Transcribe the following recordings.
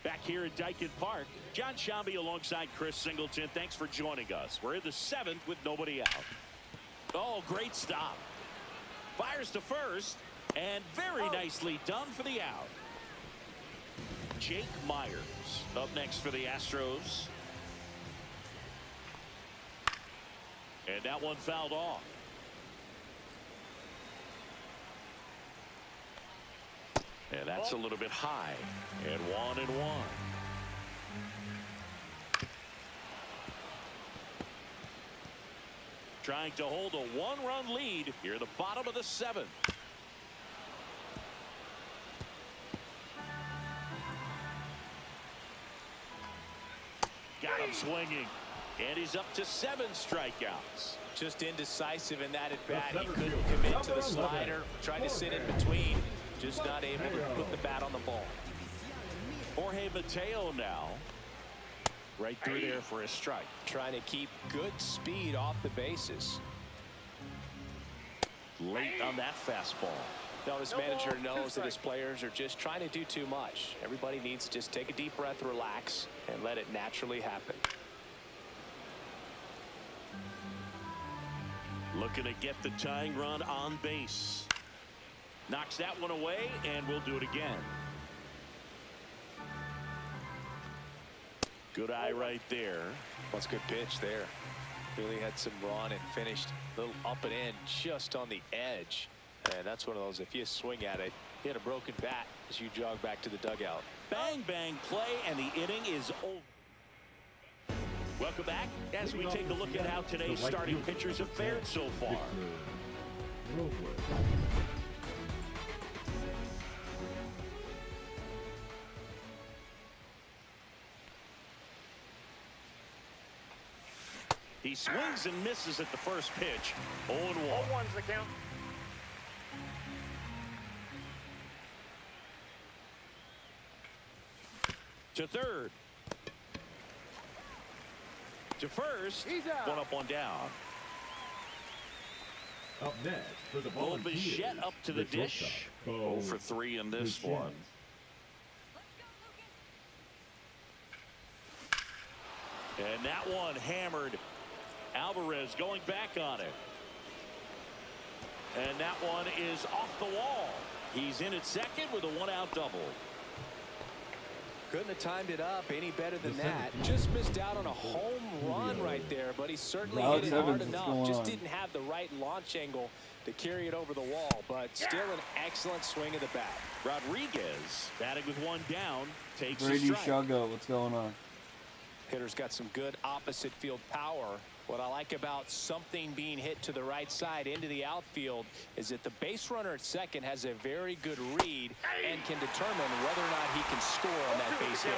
Back here at Daikin Park, John Shambi alongside Chris Singleton. Thanks for joining us. We're in the 7th with nobody out. Oh, great stop. Fires to first, and very nicely done for the out. Jake Myers up next for the Astros. And that one fouled off. And that's a little bit high. And 1-1. Trying to hold a 1-run lead here at the bottom of the 7th. Got him swinging. And he's up to 7 strikeouts. Just indecisive in that at bat. He couldn't commit to the slider. Tried to sit in between. Just not able to put the bat on the ball. Jorge Mateo now. Right through there for a strike. Trying to keep good speed off the bases. Late on that fastball. Now this manager knows that his players are just trying to do too much. Everybody needs to just take a deep breath, relax, and let it naturally happen. Looking to get the tying run on base. Knocks that one away, and we'll do it again. Good eye right there. That's a good pitch there. Really had some run and finished a little up and in just on the edge. And that's one of those, if you swing at it, you hit a broken bat as you jog back to the dugout. Bang, bang play, and the inning is over. Welcome back as we take a look at how today's starting pitchers have fared so far. He swings and misses at the first pitch. 0-1. 0-1's the count. To third. To first. He's out. 1 up, 1 down. Up next for the Bo Bichette up to the dish. 0 for 3 in this one. And that one hammered. Alvarez going back on it. And that one is off the wall. He's in at second with a 1-out double. Couldn't have timed it up any better than that. Just missed out on a home run right there, but he certainly hit it hard enough. Just didn't have the right launch angle to carry it over the wall, but still an excellent swing of the bat. Rodriguez batting with 1 down, takes a Brady strike. Shago, what's going on? Hitter's got some good opposite field power. What I like about something being hit to the right side into the outfield is that the base runner at second has a very good read and can determine whether or not he can score on that base hit.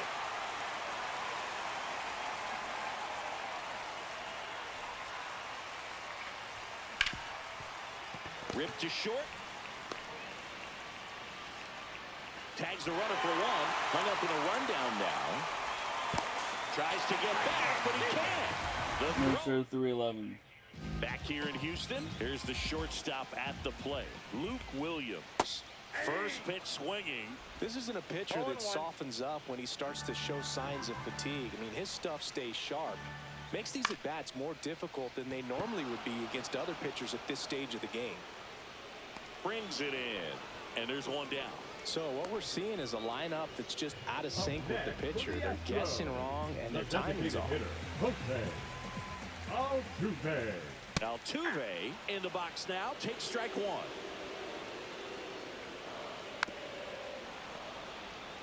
Ripped to short. Tags the runner for 1. Hung up in a rundown now. Tries to get back, but he can't. No, sir, 311. Back here in Houston, here's the shortstop at the plate, Luke Williams. First pitch swinging. This isn't a pitcher that softens up when he starts to show signs of fatigue. I mean, his stuff stays sharp. Makes these at-bats more difficult than they normally would be against other pitchers at this stage of the game. Brings it in, and there's 1 down. So what we're seeing is a lineup that's just out of sync with the pitcher. They're guessing wrong, and their timing's off. Altuve. Altuve in the box now. Takes strike 1.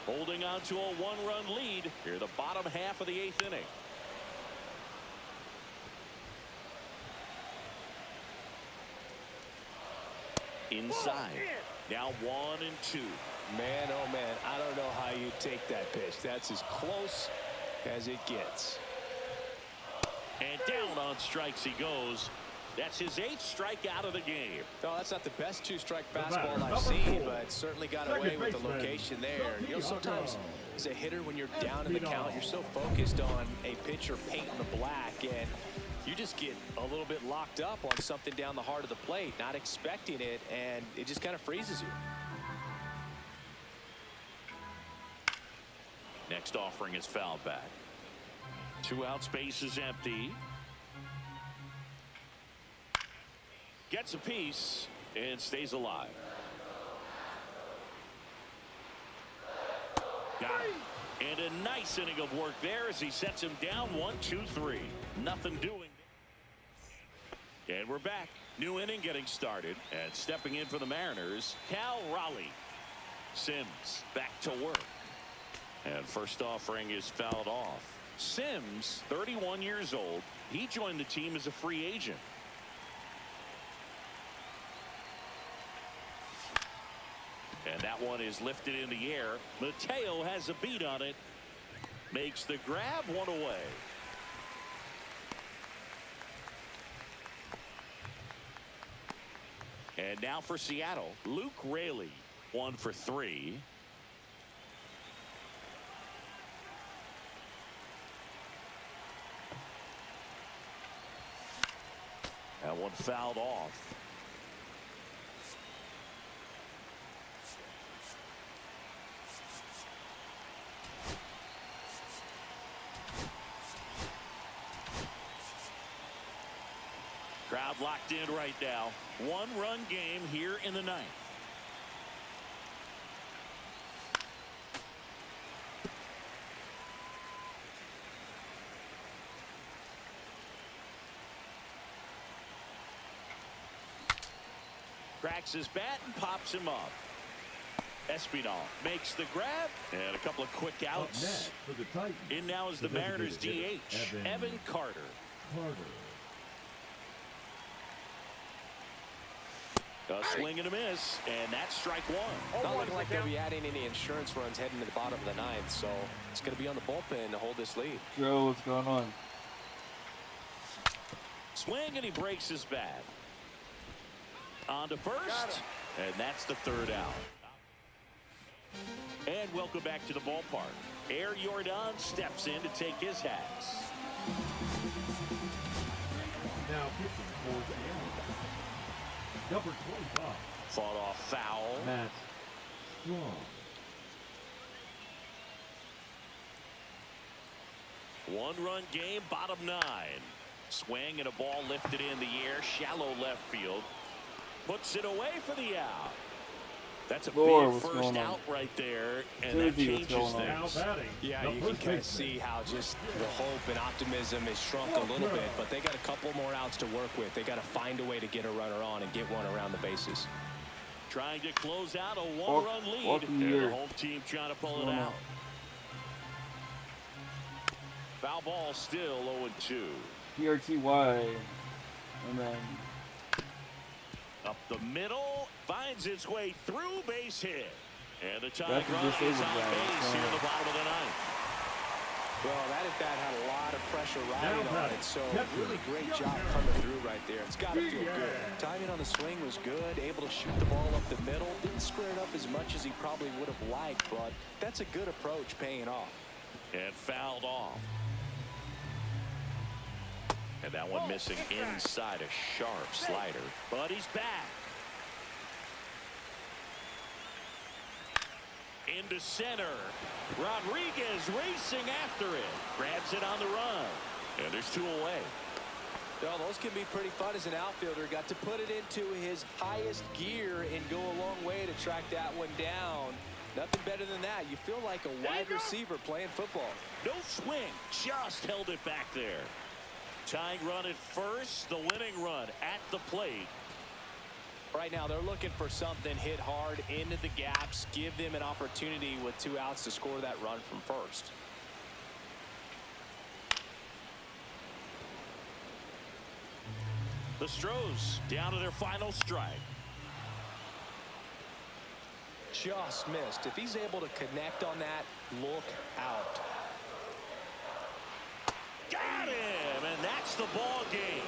Holding on to a 1-run lead here, the bottom half of the 8th inning. Inside. Now 1-2. Man, oh man, I don't know how you take that pitch. That's as close as it gets. And down on strikes he goes. That's his 8th strikeout of the game. No, that's not the best 2-strike fastball I've seen, but certainly got away with the location there. You know, sometimes as a hitter, when you're down in the count, you're so focused on a pitcher painting the black, and you just get a little bit locked up on something down the heart of the plate, not expecting it, and it just kind of freezes you. Next offering is fouled back. 2 out, space is empty. Gets a piece and stays alive. Got it. And a nice inning of work there as he sets him down 1-2-3. Nothing doing. And we're back. New inning getting started. And stepping in for the Mariners, Cal Raleigh. Sims back to work. And first offering is fouled off. Sims, 31 years old. He joined the team as a free agent. And that one is lifted in the air. Mateo has a beat on it. Makes the grab, 1 away. And now for Seattle, Luke Raley, 1 for 3. That one fouled off. Crowd locked in right now. 1-run game here in the 9th. Cracks his bat and pops him up. Espinal makes the grab and a couple of quick outs. For the Titans, In now is the Mariners DH, Evan Carter. A swing and a miss, and that's strike 1. Not looking like they'll be adding any insurance runs heading to the bottom of the 9th, so it's going to be on the bullpen to hold this lead. Joe, what's going on? Swing, and he breaks his bat. On to first, and that's the 3rd out. And welcome back to the ballpark. Air Jordan steps in to take his hats. Now pitching for Seattle. Number 25. Fought off foul. Matt Strong. 1-run game, bottom 9. Swing and a ball lifted in the air, shallow left field. Puts it away for the out. That's a big first out right there, and that changes things. Yeah, you can kind of see how just the hope and optimism is shrunk a little bit, but they got a couple more outs to work with. They got to find a way to get a runner on and get one around the bases. Trying to close out a 1-run lead, and the home team trying to pull it out. Foul ball still 0-2. PRTY. And then Up the middle, finds its way through, base hit. And the tying That's a run is disabled on guy. base here in the bottom of the 9th. Well, that at bat had a lot of pressure riding on it, so really great job coming through right there. It's got to feel good. Timing on the swing was good, able to shoot the ball up the middle. Didn't square it up as much as he probably would have liked, but that's a good approach paying off. And fouled off. And that one missing inside a sharp slider. But he's back. Into center. Rodriguez racing after it. Grabs it on the run. And there's 2 away. Well, those can be pretty fun as an outfielder. Got to put it into his highest gear and go a long way to track that one down. Nothing better than that. You feel like a wide receiver playing football. No swing. Just held it back there. Tying run at first. The winning run at the plate. Right now, they're looking for something hit hard into the gaps. Give them an opportunity with 2 outs to score that run from first. The Stros down to their final strike. Just missed. If he's able to connect on that, look out. Got him, and that's the ball game.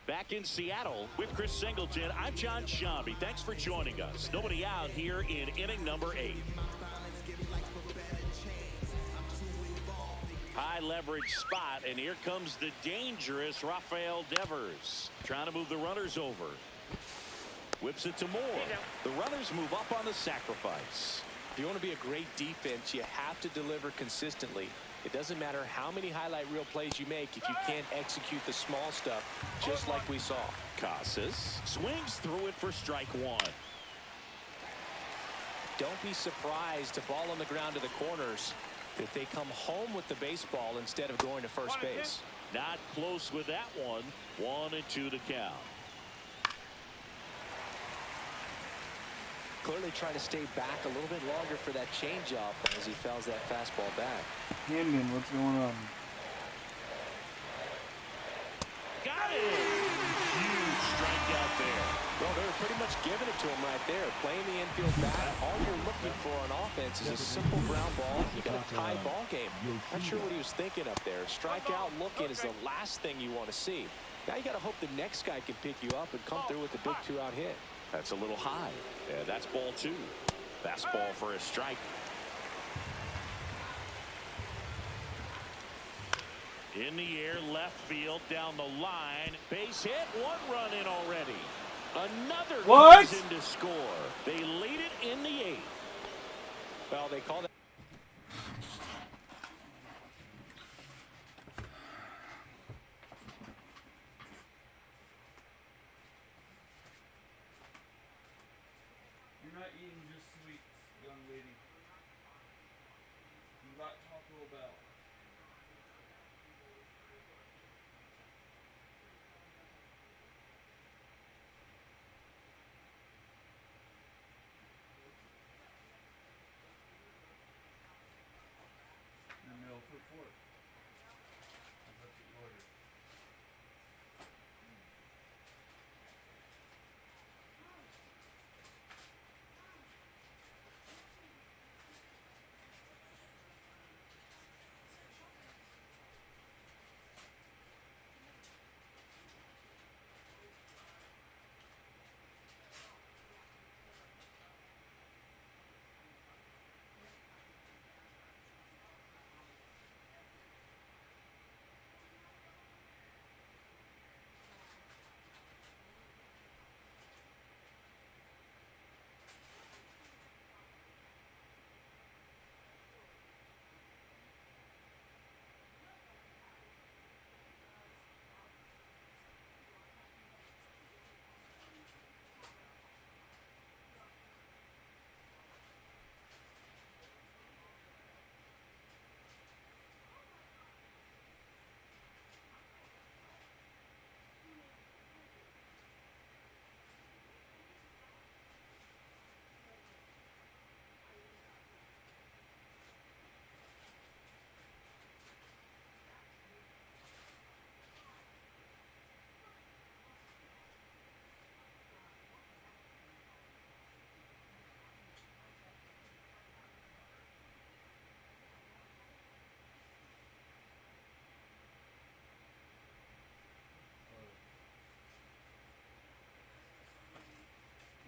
Back in Seattle with Chris Singleton, I'm John Shambi. Thanks for joining us. Nobody out here in inning number 8. High leverage spot, and here comes the dangerous Rafael Devers. Trying to move the runners over. Whips it to Moore. The runners move up on the sacrifice. If you want to be a great defense, you have to deliver consistently. It doesn't matter how many highlight reel plays you make if you can't execute the small stuff, just like we saw. Casas swings through it for strike 1. Don't be surprised to ball on the ground to the corners that they come home with the baseball instead of going to first base. Not close with that one. 1-2 to count. Clearly trying to stay back a little bit longer for that changeup as he fouls that fastball back. Hamden, what's going on? Got it! Huge strikeout there. Well, they were pretty much giving it to him right there. Playing the infield bat, all you're looking for on offense is a simple ground ball. You got a tie ball game. Not sure what he was thinking up there. Strikeout looking is the last thing you want to see. Now you got to hope the next guy can pick you up and come through with a big 2-out hit. That's a little high. Yeah, that's ball 2. Fastball for a strike. In the air, left field, down the line. Base hit, 1 run in already. Another comes in to score. They lead it in the 8th. Well, they call that. You're not eating just sweets, young lady. You got Taco Bell. No, for 4. That's what you ordered.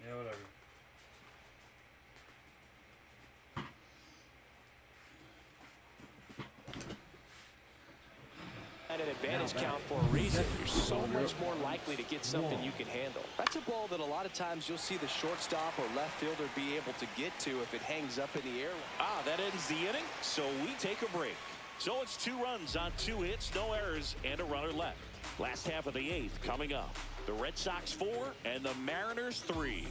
Yeah, whatever. An advantage count for a reason. You're so much more likely to get something you can handle. That's a ball that a lot of times you'll see the shortstop or left fielder be able to get to if it hangs up in the air. That ends the inning, so we take a break. So it's 2 runs on 2 hits, no errors, and a runner left. Last half of the 8th coming up. The Red Sox 4 and the Mariners 3.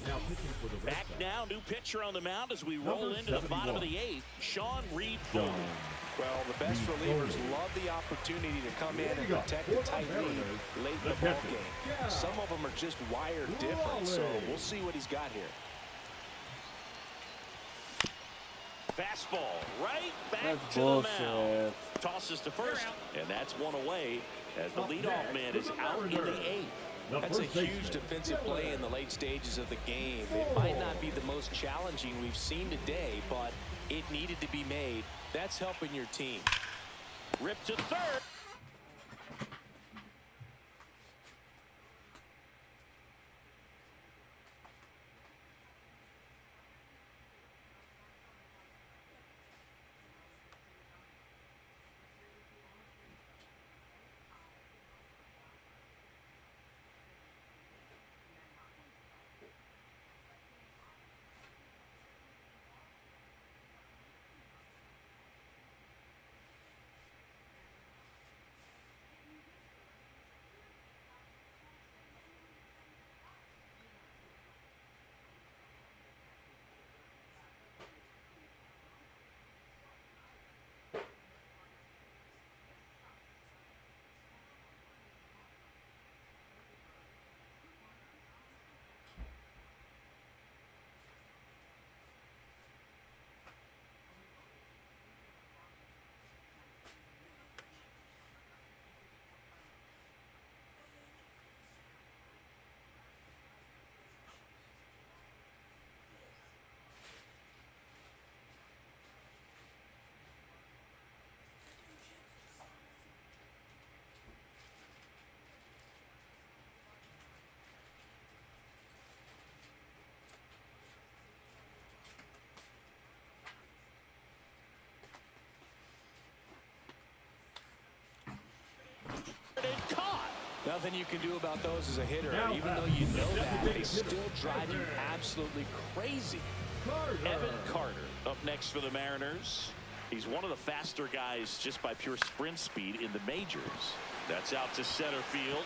Now pitching for the Red Back Sox. now, new pitcher on the mound as we roll into the bottom of the 8th. Sean Reed Fuller. Well, the best relievers love the opportunity to come in and protect a tight lead late in the ball game. Some of them are just wired different, so we'll see what he's got here. Fastball right back That's to bullshit. the mound. Tosses to first, and that's 1 away as the leadoff man is out in the 8th. That's a huge defensive play in the late stages of the game. It might not be the most challenging we've seen today, but it needed to be made That's helping your team. Ripped to third. Caught. Nothing you can do about those as a hitter. Now, Even though you know that, they still drive you absolutely crazy. Evan Carter up next for the Mariners. He's one of the faster guys just by pure sprint speed in the majors. That's out to center field.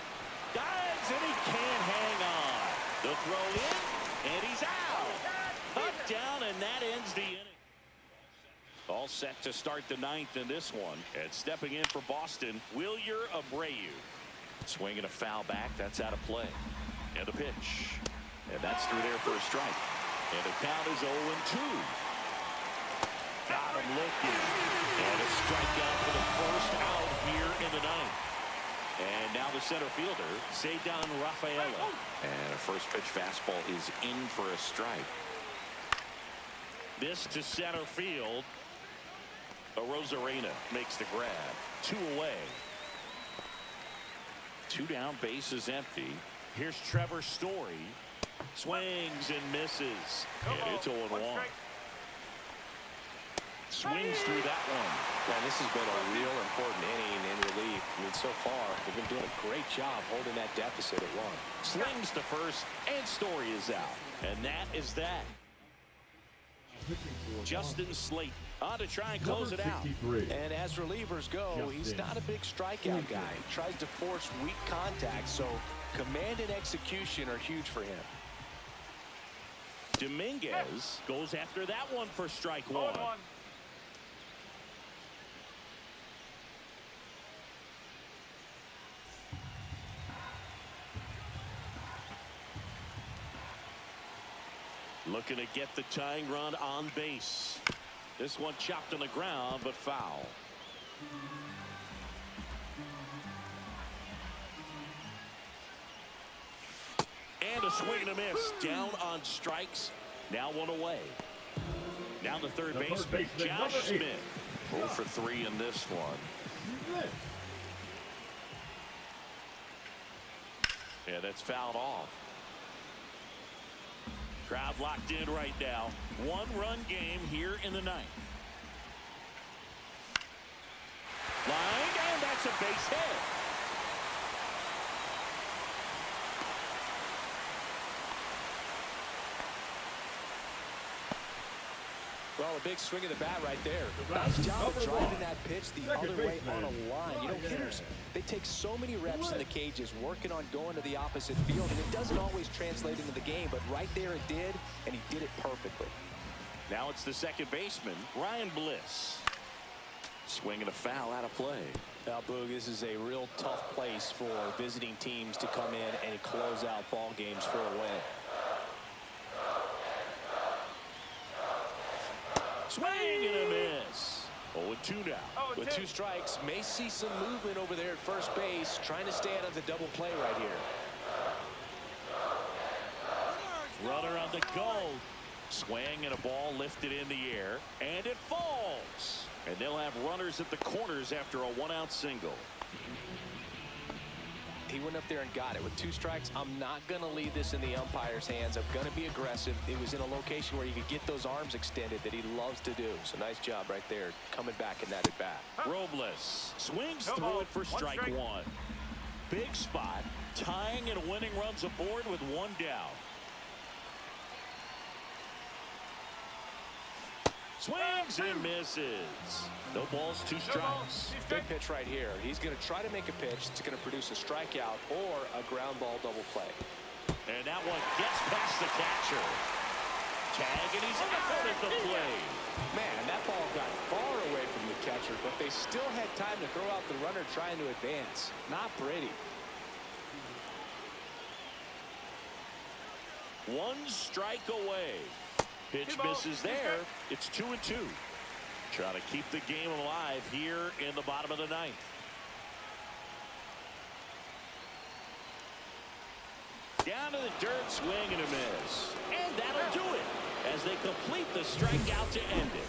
Dives and he can't hang on. The throw in and he's out. Cut down and that ends the inning. All set to start the ninth in this one. And stepping in for Boston, Wilyer Abreu. Swinging a foul back. That's out of play. And the pitch. And that's through there for a strike. And the count is 0-2. Got him looking. And a strikeout for the first out here in the ninth. And now the center fielder, Ceddanne Rafaela. And a first pitch fastball is in for a strike. This to center field. Arozarena makes the grab. 2 away. 2 down, base is empty. Here's Trevor Story. Swings and misses. And it's 0-1. Swings through that one. Man, this has been a real important inning in relief. I mean, so far, they've been doing a great job holding that deficit at 1. Slings to first, and Story is out. And that is that. Justin Slate on to try and close it out. And as relievers go, he's not a big strikeout guy. He tries to force weak contact, so command and execution are huge for him. Dominguez goes after that one for strike 1. Looking to get the tying run on base. This one chopped on the ground, but foul. And a swing and a miss. Down on strikes. Now 1 away. Now the third baseman, Josh Smith. 0 for 3 in this one. Yeah, that's fouled off. Crowd locked in right now. 1-run game here in the ninth. Line, and that's a base hit. Well, a big swing of the bat right there. Nice job of driving that pitch the other way on a line. You know, hitters, they take so many reps in the cages working on going to the opposite field, and it doesn't always translate into the game, but right there it did, and he did it perfectly. Now it's the second baseman, Ryan Bliss. Swinging a foul out of play. Now, Boog, this is a real tough place for visiting teams to come in and close out ball games for a win. Swing and a miss. 0-2 now. With 2 strikes, may see some movement over there at first base, trying to stay out of the double play right here. Runner on the go. Swing and a ball lifted in the air, and it falls. And they'll have runners at the corners after a one-out single. He went up there and got it. With 2 strikes, I'm not going to leave this in the umpire's hands. I'm going to be aggressive. It was in a location where you could get those arms extended that he loves to do. So nice job right there, coming back in that at-bat. Robles swings through it for strike one. Big spot, tying and winning runs aboard with 1 down. Swings and misses. No balls, 2 strikes. Big pitch right here. He's going to try to make a pitch that's going to produce a strikeout or a ground ball double play. And that one gets past the catcher. Tag, and he's out at the plate. Man, that ball got far away from the catcher, but they still had time to throw out the runner trying to advance. Not pretty. 1 strike away. Pitch misses there. It's 2-2. Trying to keep the game alive here in the bottom of the 9th. Down to the dirt, swing and a miss. And that'll do it as they complete the strikeout to end it.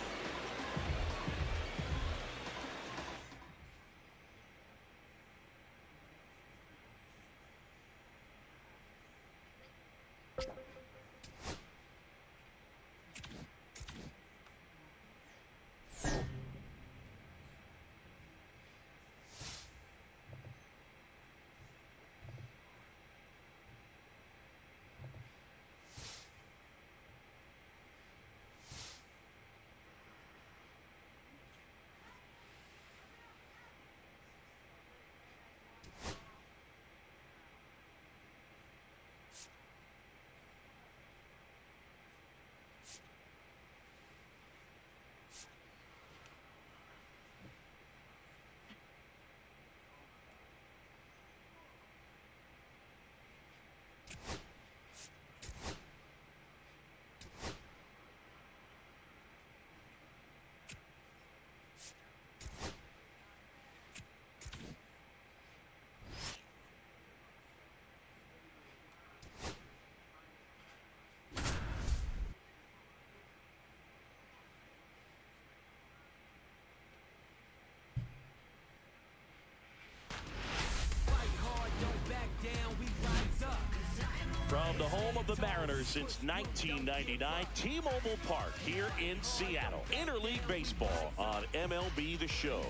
From the home of the Mariners since 1999, T-Mobile Park here in Seattle. Interleague Baseball on MLB The Show.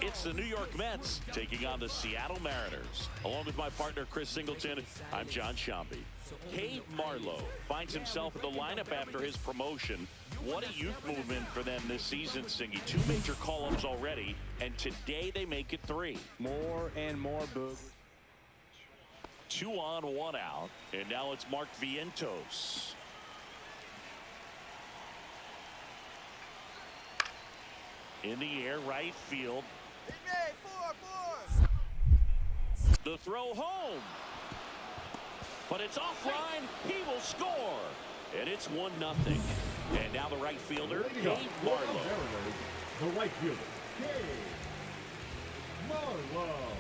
It's the New York Mets taking on the Seattle Mariners. Along with my partner, Chris Singleton, I'm John Sciambi. Cade Marlowe finds himself in the lineup after his promotion. What a youth movement for them this season, Singy. 2 major call-ups already, and today they make it 3. More and more, Boog. 2 on, 1 out, and now it's Mark Vientos. In the air, right field. The throw home. But it's offline. He will score. And it's 1-0. And now the right fielder, Cade Marlowe. The right fielder, Cade Marlowe.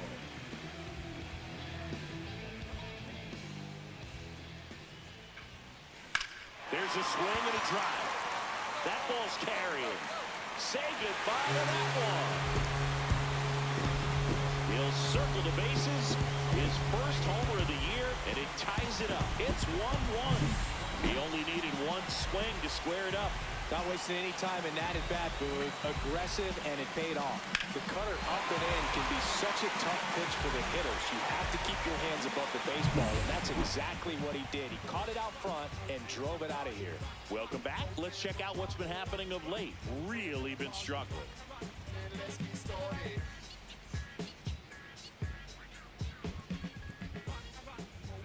There's a swing and a drive. That ball's carrying. Say goodbye to that one. He'll circle the bases. His first homer of the year, and it ties it up. It's 1-1. He only needed 1 swing to square it up. Not wasting any time in that at-bat, Boog. Aggressive, and it paid off. The cutter up and in can be such a tough pitch for the hitters. You have to keep your hands above the baseball, and that's exactly what he did. He caught it out front and drove it out of here. Welcome back. Let's check out what's been happening of late. Really been struggling.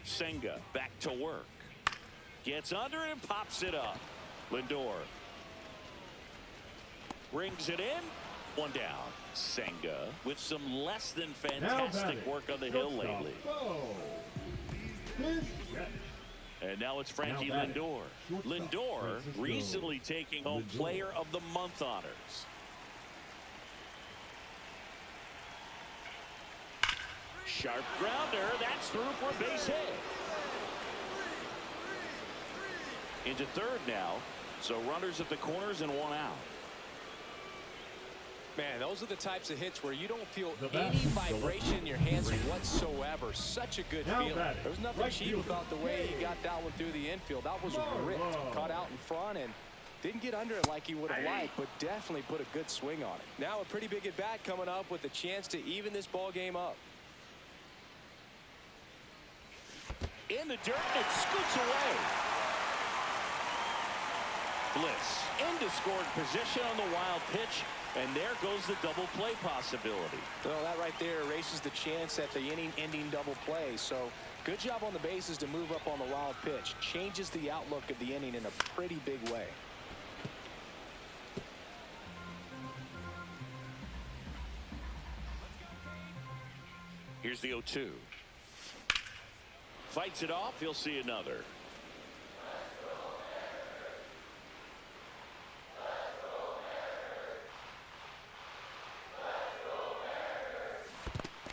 Senga back to work. Gets under and pops it up. Lindor brings it in. 1 down. Senga with some less than fantastic work on the hill lately. And now it's Frankie Lindor. Lindor recently taking home Player of the Month honors. Sharp grounder. That's through for a base hit. into third now. So runners at the corners and one out. Man, those are the types of hits where you don't feel The any bat, vibration in your hands whatsoever. Such a good Now feeling. batting, There's nothing right cheap fielder, about the way he Kay. got that one through the infield. That was ripped. Marlowe. Caught out in front and didn't get under it like he would have liked, but definitely put a good swing on it. Now a pretty big at bat coming up with a chance to even this ball game up. In the dirt, and it scoots away. Bliss into scoring position on the wild pitch, and there goes the double play possibility. Well, that right there erases the chance at the inning-ending double play. So good job on the bases to move up on the wild pitch. Changes the outlook of the inning in a pretty big way. Here's the 0-2. Fights it off. He'll see another.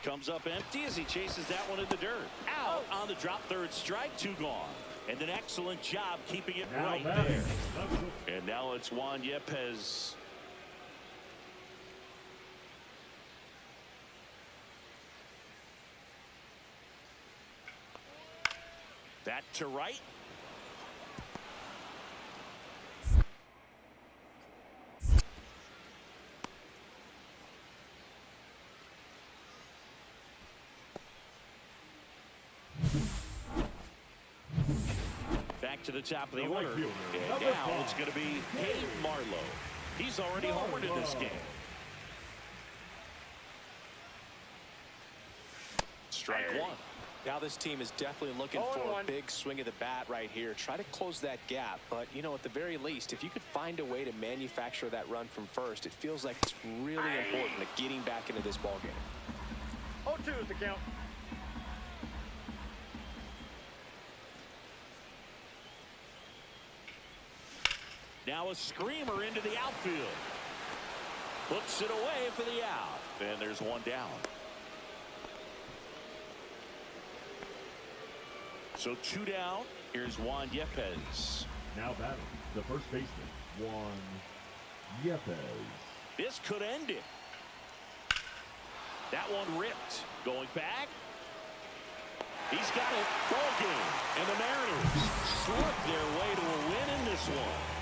Comes up empty as he chases that one in the dirt. Out on the drop, third strike, 2 gone. And an excellent job keeping it Now right batting, there. left fielder. And now it's Juan Yepez. That to right. Back to the top of the The right order. fielder, And number now 5. it's going to be Dave Marlowe. He's already homered in this game. Strike one. Now this team is definitely looking for a big swing of the bat right here. Try to close that gap. But, you know, at the very least, if you could find a way to manufacture that run from first, it feels like it's really important to getting back into this ballgame. 0-2 is the count. Now a screamer into the outfield. Puts it away for the out. And there's one down. So 2 down. Here's Juan Yepez. Now batting, the first baseman, Juan Yepez. This could end it. That one ripped. Going back. He's got it. Ball game. And the Mariners slip their way to a win in this one.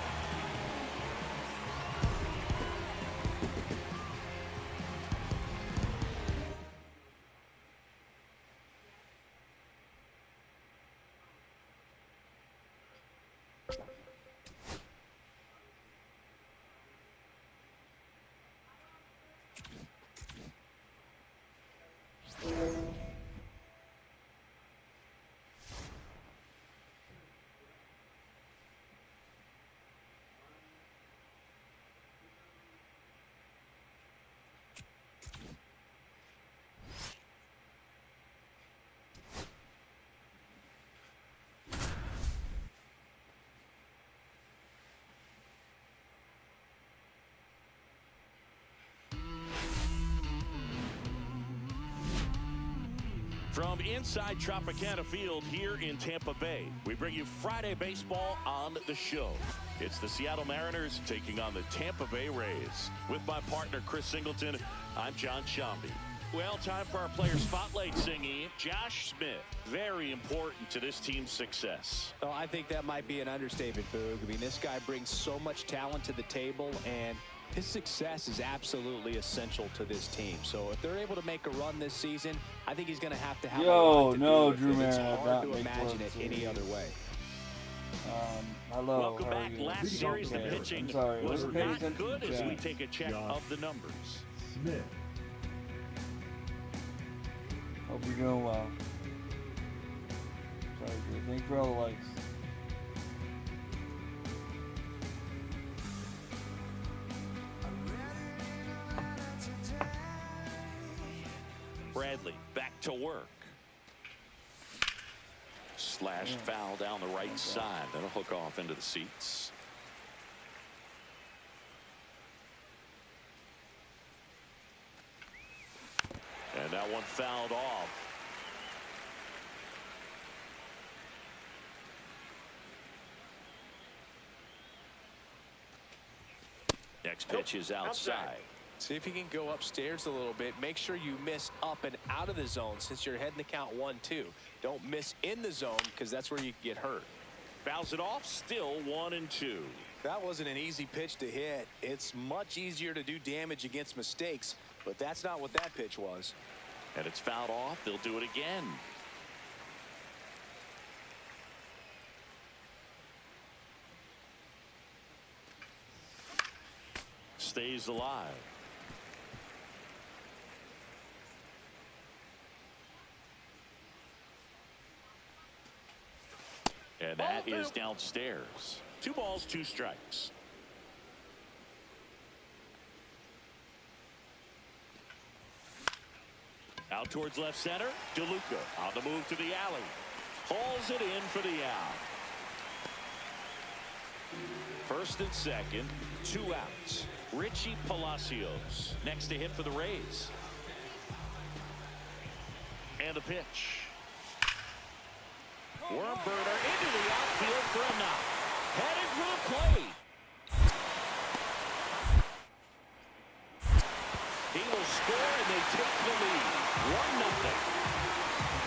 From inside Tropicana Field here in Tampa Bay, we bring you Friday baseball on the show. It's the Seattle Mariners taking on the Tampa Bay Rays. With my partner, Chris Singleton, I'm John Shambi. Well, time for our player spotlight singing. Josh Smith, very important to this team's success. Oh, I think that might be an understatement, Boog. I mean, this guy brings so much talent to the table, and his success is absolutely essential to this team. So if they're able to make a run this season, I think he's going to have a lot to do with Drew it. It's Marin, hard not to make imagine it one any other way. Hello. Welcome how are back. you? Last series, the pitching I'm sorry, was wasn't paying not attention good to as we chat. take a check of the numbers. Smith. Hope you're doing well. Sorry, Drew. Thank you for all the likes. Bradley back to work. Slashed foul down the right side. That'll hook off into the seats. And that one fouled off. Next pitch is outside. See if you can go upstairs a little bit. Make sure you miss up and out of the zone since you're heading the count 1-2. Don't miss in the zone because that's where you get hurt. Fouls it off. Still 1-2. That wasn't an easy pitch to hit. It's much easier to do damage against mistakes, but that's not what that pitch was. And it's fouled off. They'll do it again. Stays alive. And that is downstairs. 2 balls, 2 strikes. Out towards left center. DeLuca on the move to the alley. Hauls it in for the out. First and second, 2 outs. Richie Palacios next to hit for the Rays. And the pitch. Worm burner into the outfield for a knock. Headed for the plate. He will score and they take the lead. 1-0.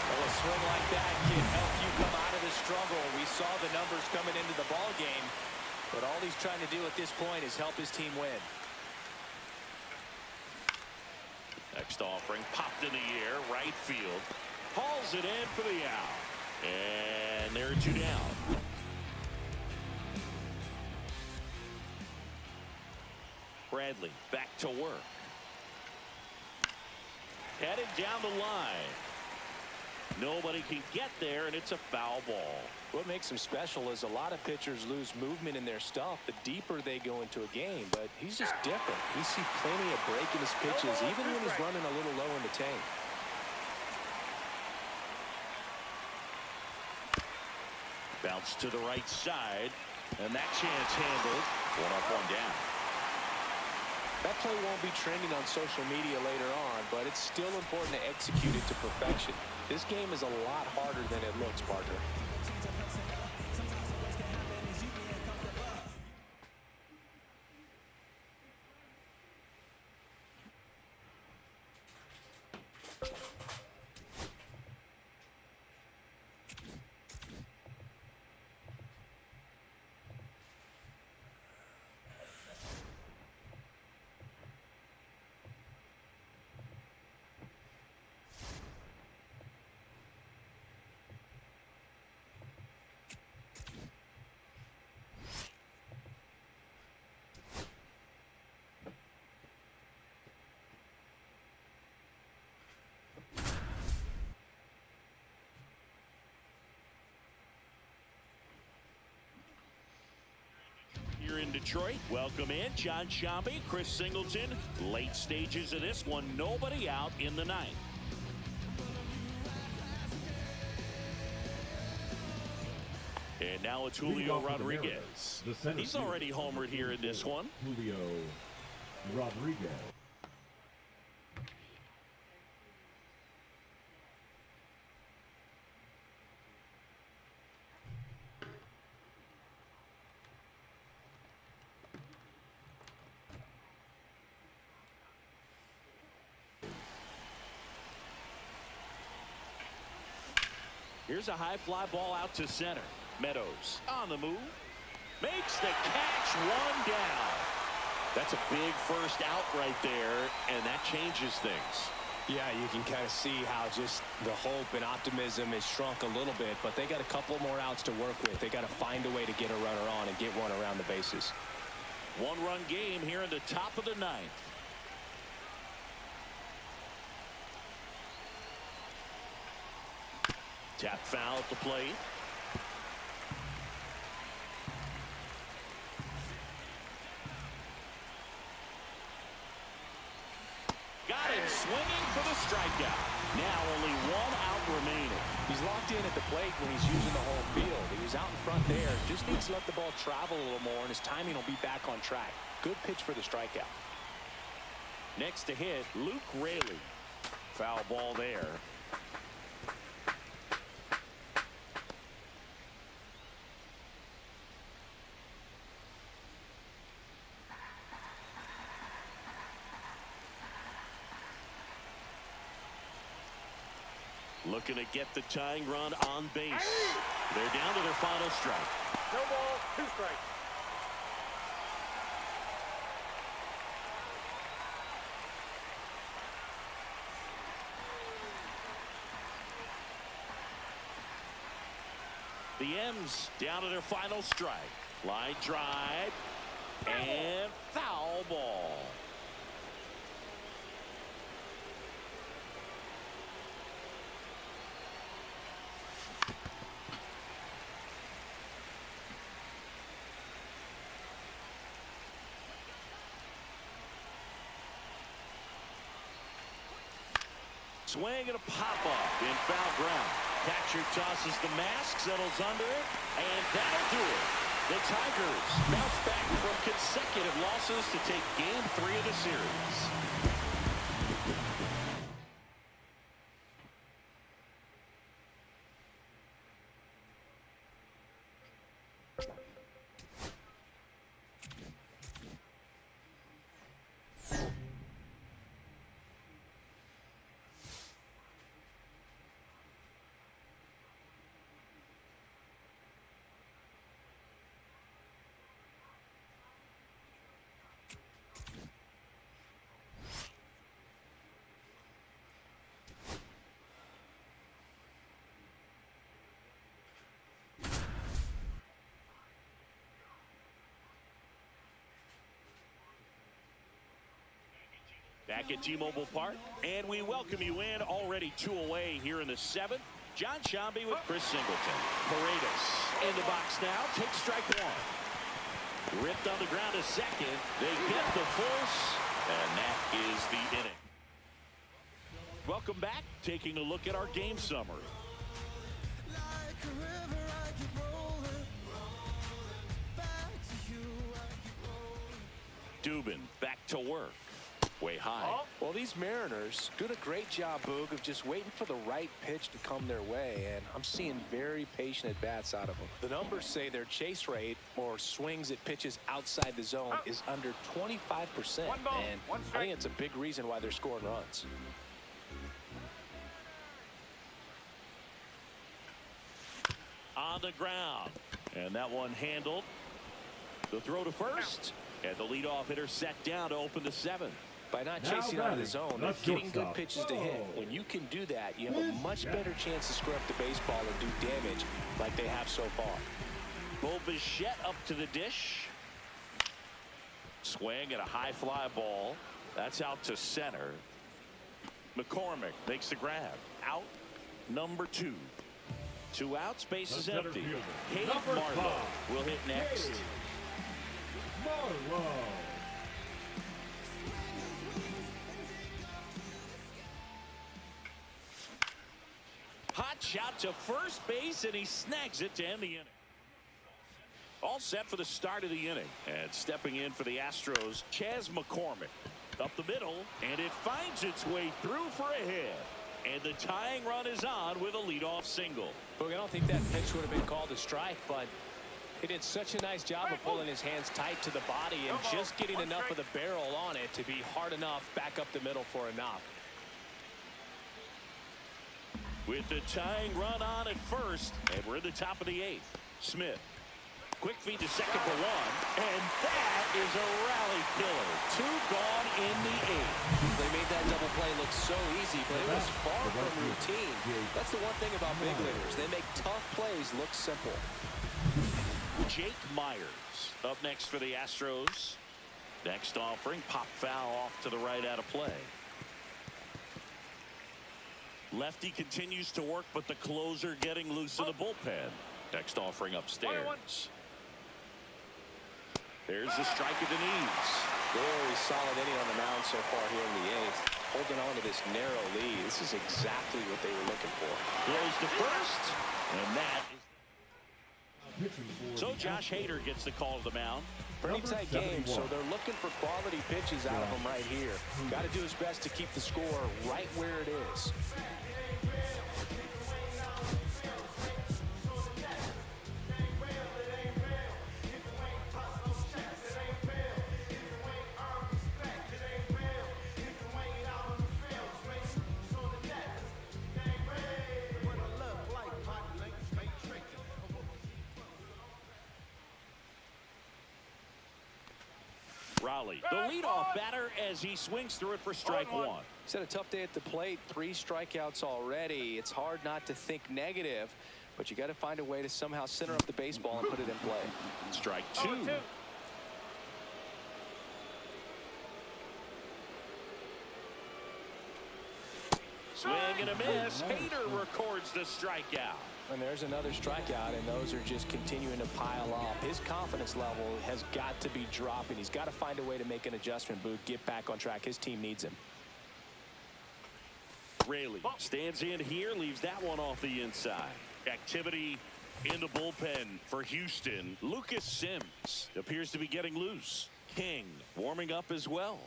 Well, a swing like that can help you come out of the struggle. We saw the numbers coming into the ball game, but all he's trying to do at this point is help his team win. Next offering popped in the air, right field. Hauls it in for the out. And there are 2 down. Bradley back to work. Headed down the line. Nobody can get there, and it's a foul ball. What makes him special is a lot of pitchers lose movement in their stuff the deeper they go into a game, but he's just different. We see plenty of break in his pitches, even when he's running a little low in the tank. Bounce to the right side, and that chance handled. 1 up, 1 down. That play won't be trending on social media later on, but it's still important to execute it to perfection. This game is a lot harder than it looks, partner. Here in Detroit, welcome in John Sciambi, Chris Singleton. Late stages of this one, nobody out in the 9th. And now it's Julio Rodriguez. He's already homered here in this one. Julio Rodriguez. Here's a high fly ball out to center. Meadows on the move. Makes the catch, 1 down. That's a big first out right there, and that changes things. Yeah, you can kind of see how just the hope and optimism has shrunk a little bit, but they got a couple more outs to work with. They got to find a way to get a runner on and get one around the bases. 1-run game here in the top of the 9th. Tap foul at the plate. Got him swinging for the strikeout. Now only 1 out remaining. He's locked in at the plate when he's using the whole field. He was out in front there. Just needs to let the ball travel a little more, and his timing will be back on track. Good pitch for the strikeout. Next to hit, Luke Raley. Foul ball there. Looking to get the tying run on base. They're down to their final strike. No ball, 2 strikes. The M's down to their final strike. Line drive and foul ball. Swing and a pop-up in foul ground. Catcher tosses the mask, settles under it, and that'll do it. The Tigers bounce back from consecutive losses to take Game 3 of the series. Back at T-Mobile Park, and we welcome you in. Already 2 away here in the 7th. John Sciambi with Chris Singleton. Paredes in the box now. Takes strike 1. Ripped on the ground to second. They get the force, and that is the inning. Welcome back. Taking a look at our game summary. Dubin back to work. Way high. Well, these Mariners doing a great job, Boog, of just waiting for the right pitch to come their way, and I'm seeing very patient at-bats out of them. The numbers say their chase rate, or swings at pitches outside the zone, is under 25%, and I think it's a big reason why they're scoring runs. On the ground, and that one handled. The throw to first, and the leadoff hitter set down to open the 7th. By not chasing out of the zone, they're getting good pitches to hit. When you can do that, you have a much better chance to square up the baseball and do damage like they have so far. Bo Bichette up to the dish. Swing at a high fly ball. That's out to center. McCormick makes the grab. Out number 2. 2 outs, base is empty. Cade Marlowe will hit next. Marlowe. Hot shot to first base, and he snags it to end the inning. All set for the start of the inning. And stepping in for the Astros, Chas McCormick. Up the middle, and it finds its way through for a hit. And the tying run is on with a leadoff single. Boog, I don't think that pitch would have been called a strike, but he did such a nice job of pulling his hands tight to the body and just getting enough of the barrel on it to be hard enough back up the middle for a knock. With the tying run on at first, and we're in the top of the 8th. Smith. Quick feed to second for 1, and that is a rally killer. 2 gone in the 8th. They made that double play look so easy, but it was far from routine. That's the one thing about big leaguers. They make tough plays look simple. Jake Myers up next for the Astros. Next offering, pop foul off to the right out of play. Lefty continues to work, but the closer getting loose in the bullpen. Next offering upstairs. There's the strike at the knees. Very solid inning on the mound so far here in the 8th. Holding on to this narrow lead. This is exactly what they were looking for. Throws to first, and that is... So Josh Hader gets the call to the mound. Pretty tight game, so they're looking for quality pitches out of him right here. Got to do his best to keep the score right where it is. Raleigh, the leadoff batter, as he swings through it for strike one. He's had a tough day at the plate. 3 strikeouts already. It's hard not to think negative, but you got to find a way to somehow center up the baseball and put it in play. Strike 2. Swing and a miss. Hader records the strikeout. And there's another strikeout, and those are just continuing to pile up. His confidence level has got to be dropping. He's got to find a way to make an adjustment, Boog, get back on track. His team needs him. Raley stands in here, leaves that one off the inside. Activity in the bullpen for Houston. Lucas Sims appears to be getting loose. King warming up as well.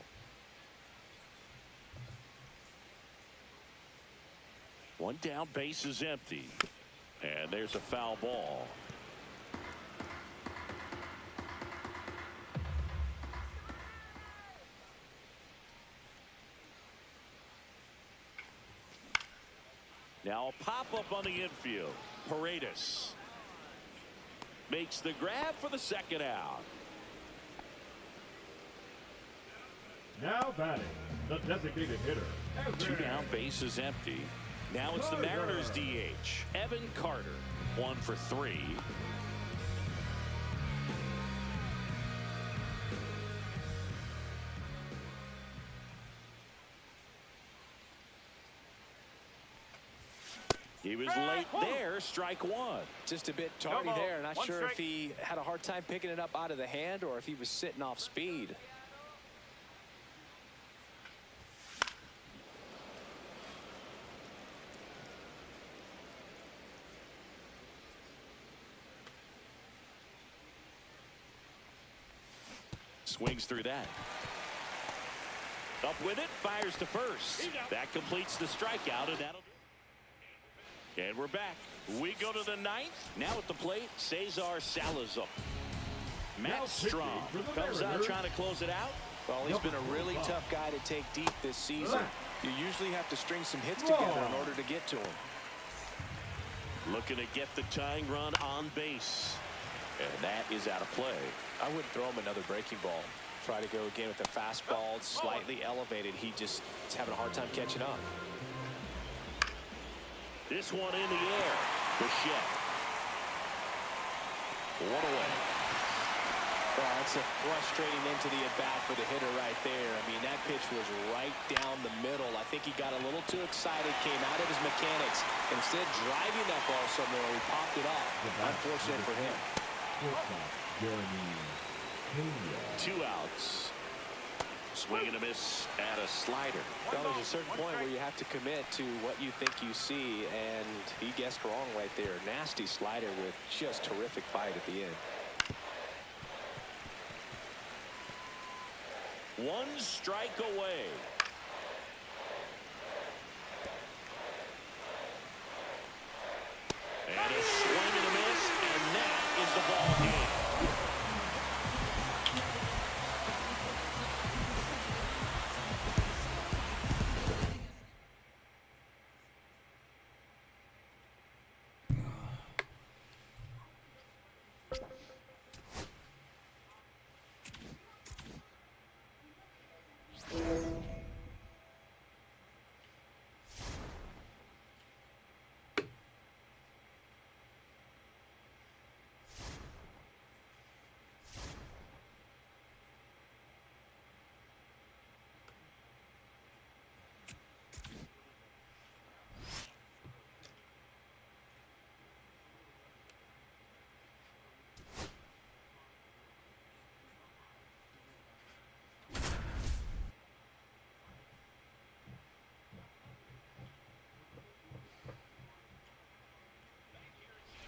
One down, base is empty. And there's a foul ball. Now a pop-up on the infield. Paredes makes the grab for the second out. Now batting, the designated hitter. 2 down, base is empty. Now it's the Mariners DH, Evan Carter, 1 for 3. He was late there, strike 1. Just a bit tardy there. Not sure if he had a hard time picking it up out of the hand or if he was sitting off speed. Swings through that. Up with it, fires to first. That completes the strikeout, and that'll do it. And we're back. We go to the 9th. Now at the plate, Cesar Salazar. Matt Strom comes out trying to close it out. Well, he's been a really tough guy to take deep this season. You usually have to string some hits together in order to get to him. Looking to get the tying run on base. And that is out of play. I wouldn't throw him another breaking ball. Try to go again with the fastball slightly elevated. He just is having a hard time catching up. This one in the air. Bichette. 1 away. Well, that's a frustrating end to the at-bat for the hitter right there. I mean, that pitch was right down the middle. I think he got a little too excited, came out of his mechanics. Instead, driving that ball somewhere, he popped it off. Unfortunate for him. 2 outs. Swing and a miss at a slider. Well, there's a certain point where you have to commit to what you think you see, and he guessed wrong right there. Nasty slider with just terrific bite at the end. 1 strike away. And a swing and a miss, and that is the ball game.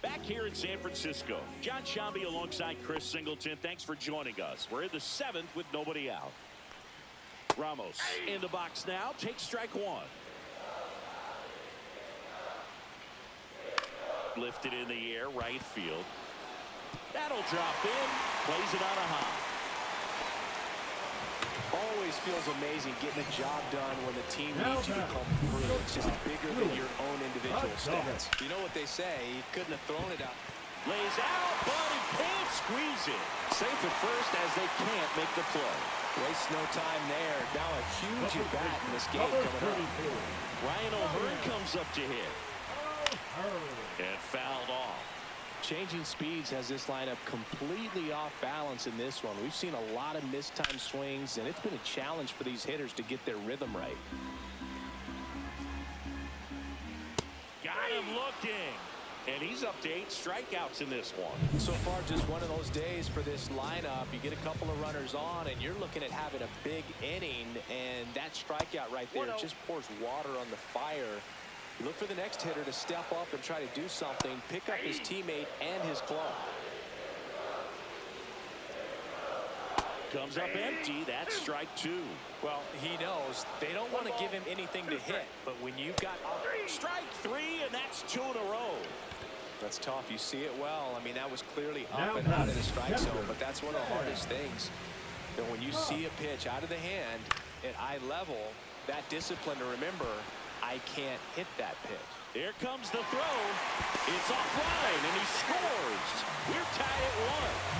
Back here in San Francisco, Jon Sciambi alongside Chris Singleton. Thanks for joining us. We're in the 7th with nobody out. Ramos in the box now. Takes strike 1. Lifted in the air, right field. That'll drop in. Plays it on a high. Always feels amazing getting a job done when the team needs you to come through. It's just bigger than your own individual stats. You know what they say, he couldn't have thrown it out. Lays out, but he can't squeeze it. safe at first as they can't make the play. Waste no time there. Now a huge at-bat in this game coming up. Ryan O'Hearn comes up to hit. And fouled off. Changing speeds has this lineup completely off balance in this one. We've seen a lot of mistimed swings, and it's been a challenge for these hitters to get their rhythm right. Got him looking. And he's up to 8 strikeouts in this one. So far, just one of those days for this lineup. You get a couple of runners on, and you're looking at having a big inning, and that strikeout right there just pours water on the fire. You look for the next hitter to step up and try to do something, pick up his teammate and his club. Comes up empty. That's strike 2. Well, he knows they don't want to give him anything to hit, but when you've got strike 3, and that's 2 in a row. That's tough. You see it well. I mean, that was clearly up and out of the strike zone, but that's one of the hardest things. And when you see a pitch out of the hand at eye level, that discipline to remember, I can't hit that pitch. Here comes the throw. It's offline, and he scores. We're tied at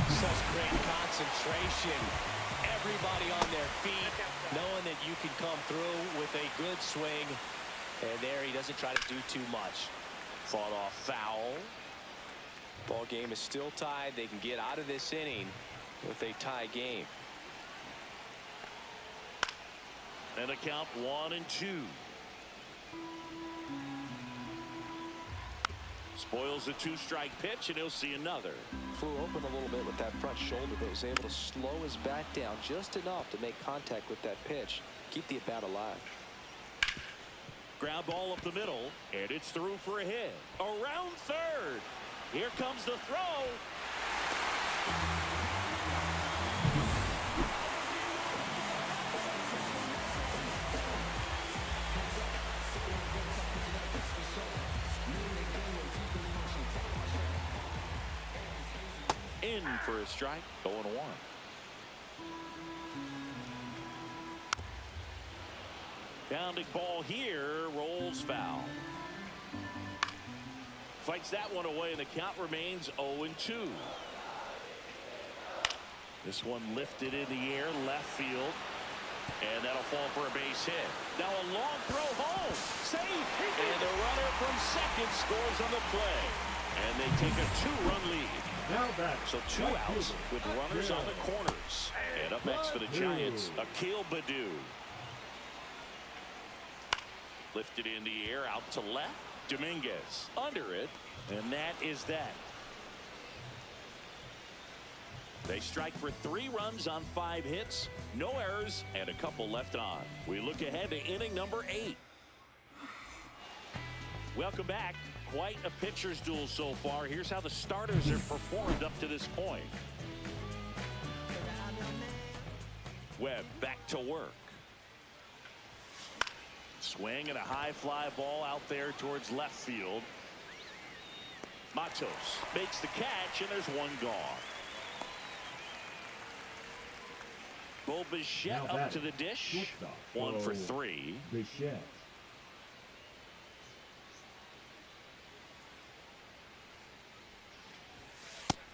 1. Such great concentration. Everybody on their feet, knowing that you can come through with a good swing. And there he doesn't try to do too much. Fought off foul. Ball game is still tied. They can get out of this inning with a tie game. And a count 1-2. Spoils a 2-strike pitch, and he'll see another. Flew open a little bit with that front shoulder, but was able to slow his bat down just enough to make contact with that pitch. Keep the at-bat alive. Ground ball up the middle, and it's through for a hit. Around third. Here comes the throw. In for a strike. 0-1. Bounding ball here, rolls foul. Fights that one away, and the count remains 0-2. This one lifted in the air, left field, and that'll fall for a base hit. Now a long throw home, safe, and the runner from second scores on the play, and they take a 2-run lead. Now back. So 2 outs with runners on the corners, and up next for the Giants, Akil Baddoo. Lifted in the air, out to left. Dominguez under it, and that is that. They strike for 3 runs on 5 hits, no errors, and a couple left on. We look ahead to inning number 8. Welcome back. Quite a pitcher's duel so far. Here's how the starters have performed up to this point. Webb back to work. Swing and a high fly ball out there towards left field. Matos makes the catch, and there's one gone. Bo Bichette up to the dish. 1 for 3. Bichette.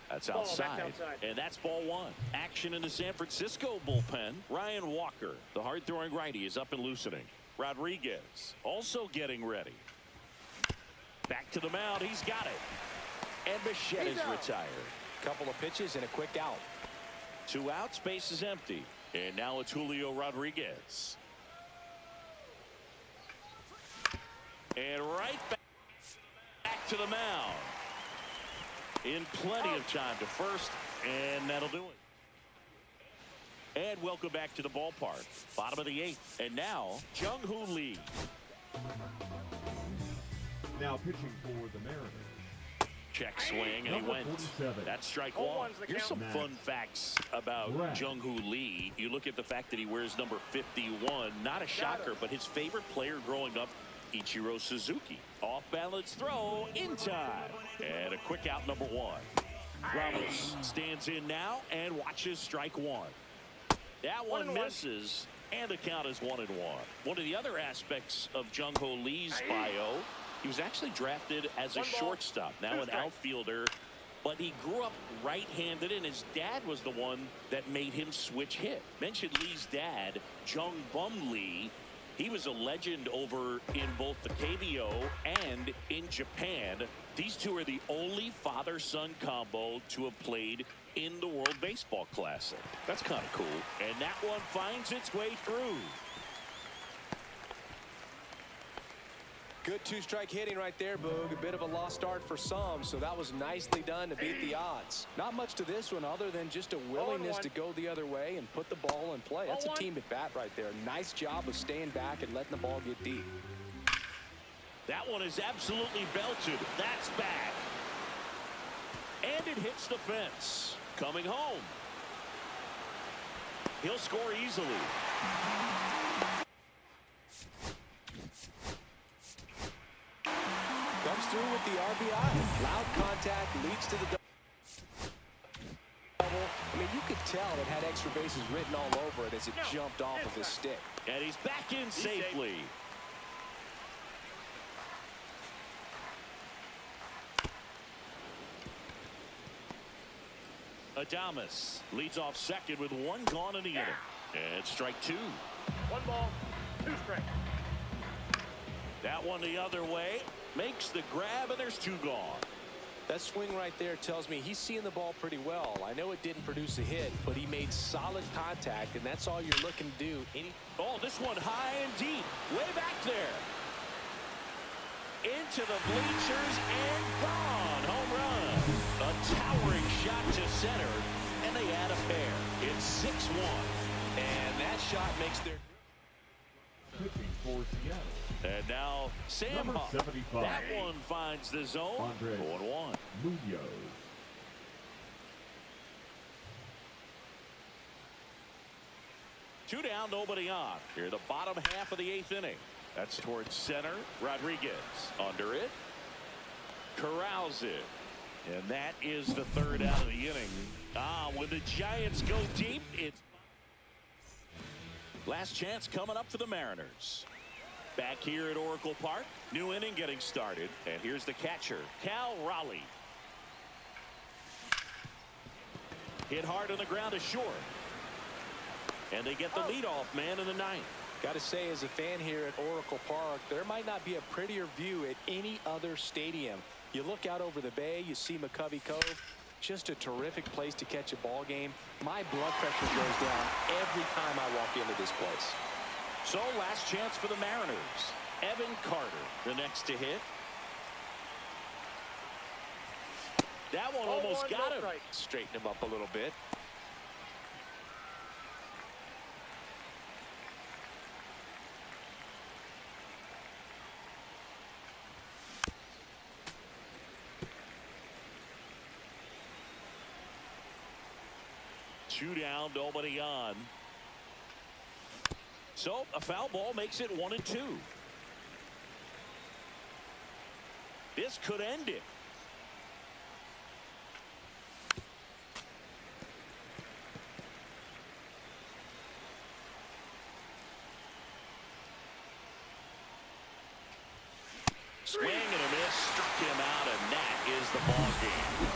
That's outside, and that's ball 1. Action in the San Francisco bullpen. Ryan Walker, the hard-throwing righty, is up and loosening. Rodriguez also getting ready. Back to the mound. He's got it. And Bichette is retired. Couple of pitches and a quick out. 2 outs, base is empty. And now it's Julio Rodriguez. And right back to the mound. In plenty of time to first, and that'll do it. And welcome back to the ballpark. Bottom of the 8th. And now, Jung-Hoo Lee. Now pitching for the Mariners. Check swing, and he went. That's strike 1. Here's some fun facts about Jung-Hoo Lee. You look at the fact that he wears number 51. Not a shocker, but his favorite player growing up, Ichiro Suzuki. Off balance throw in time. And a quick out, number 1. Ramos stands in now and watches strike 1. That one misses, and the count is 1-1. One of the other aspects of Jung-Hoo Lee's bio, he was actually drafted as a shortstop, now an outfielder but he grew up right-handed, and his dad was the one that made him switch hit. Mentioned Lee's dad, Jung Bum Lee. He was a legend over in both the KBO and in Japan. These two are the only father-son combo to have played in the World Baseball Classic. That's kind of cool. And that one finds its way through. Good two-strike hitting right there, Boog. A bit of a lost start for some, so that was nicely done to beat the odds. Not much to this one other than just a willingness to go the other way and put the ball in play. That's a team at bat right there. Nice job of staying back and letting the ball get deep. That one is absolutely belted. That's back. And it hits the fence. Coming home. He'll score easily. Comes through with the RBI. Loud contact leads to the double. I mean, you could tell it had extra bases written all over it as it jumped off of his stick. And he's back in safely. Adames leads off second with one gone in the inning. And strike two. 1 ball, 2 strikes. That one the other way. Makes the grab, and there's 2 gone. That swing right there tells me he's seeing the ball pretty well. I know it didn't produce a hit, but he made solid contact, and that's all you're looking to do. Oh, this one high and deep. Way back there. Into the bleachers and gone. Home run. A towering shot to center, and they add a pair. It's 6-1. And that shot makes their... Pitching for Seattle. And now Sam Number Huff. 75. That one finds the zone. Andres 0-1. Munoz. Two down, nobody on. Here, the bottom half of the 8th inning. That's towards center. Rodriguez under it. Corrals it. And that is the 3rd out of the inning. When the Giants go deep, it's last chance coming up for the Mariners. Back here at Oracle Park. New inning getting started. And here's the catcher, Cal Raleigh. Hit hard on the ground to short. And they get the leadoff man in the 9th. Got to say, as a fan here at Oracle Park, there might not be a prettier view at any other stadium. You look out over the bay, you see McCovey Cove. Just a terrific place to catch a ball game. My blood pressure goes down every time I walk into this place. So last chance for the Mariners. Evan Carter, the next to hit. That one almost got him. Straighten him up a little bit. Two down, nobody on. So a foul ball makes it 1-2. This could end it. Swing and a miss, struck him out, and that is the ball game.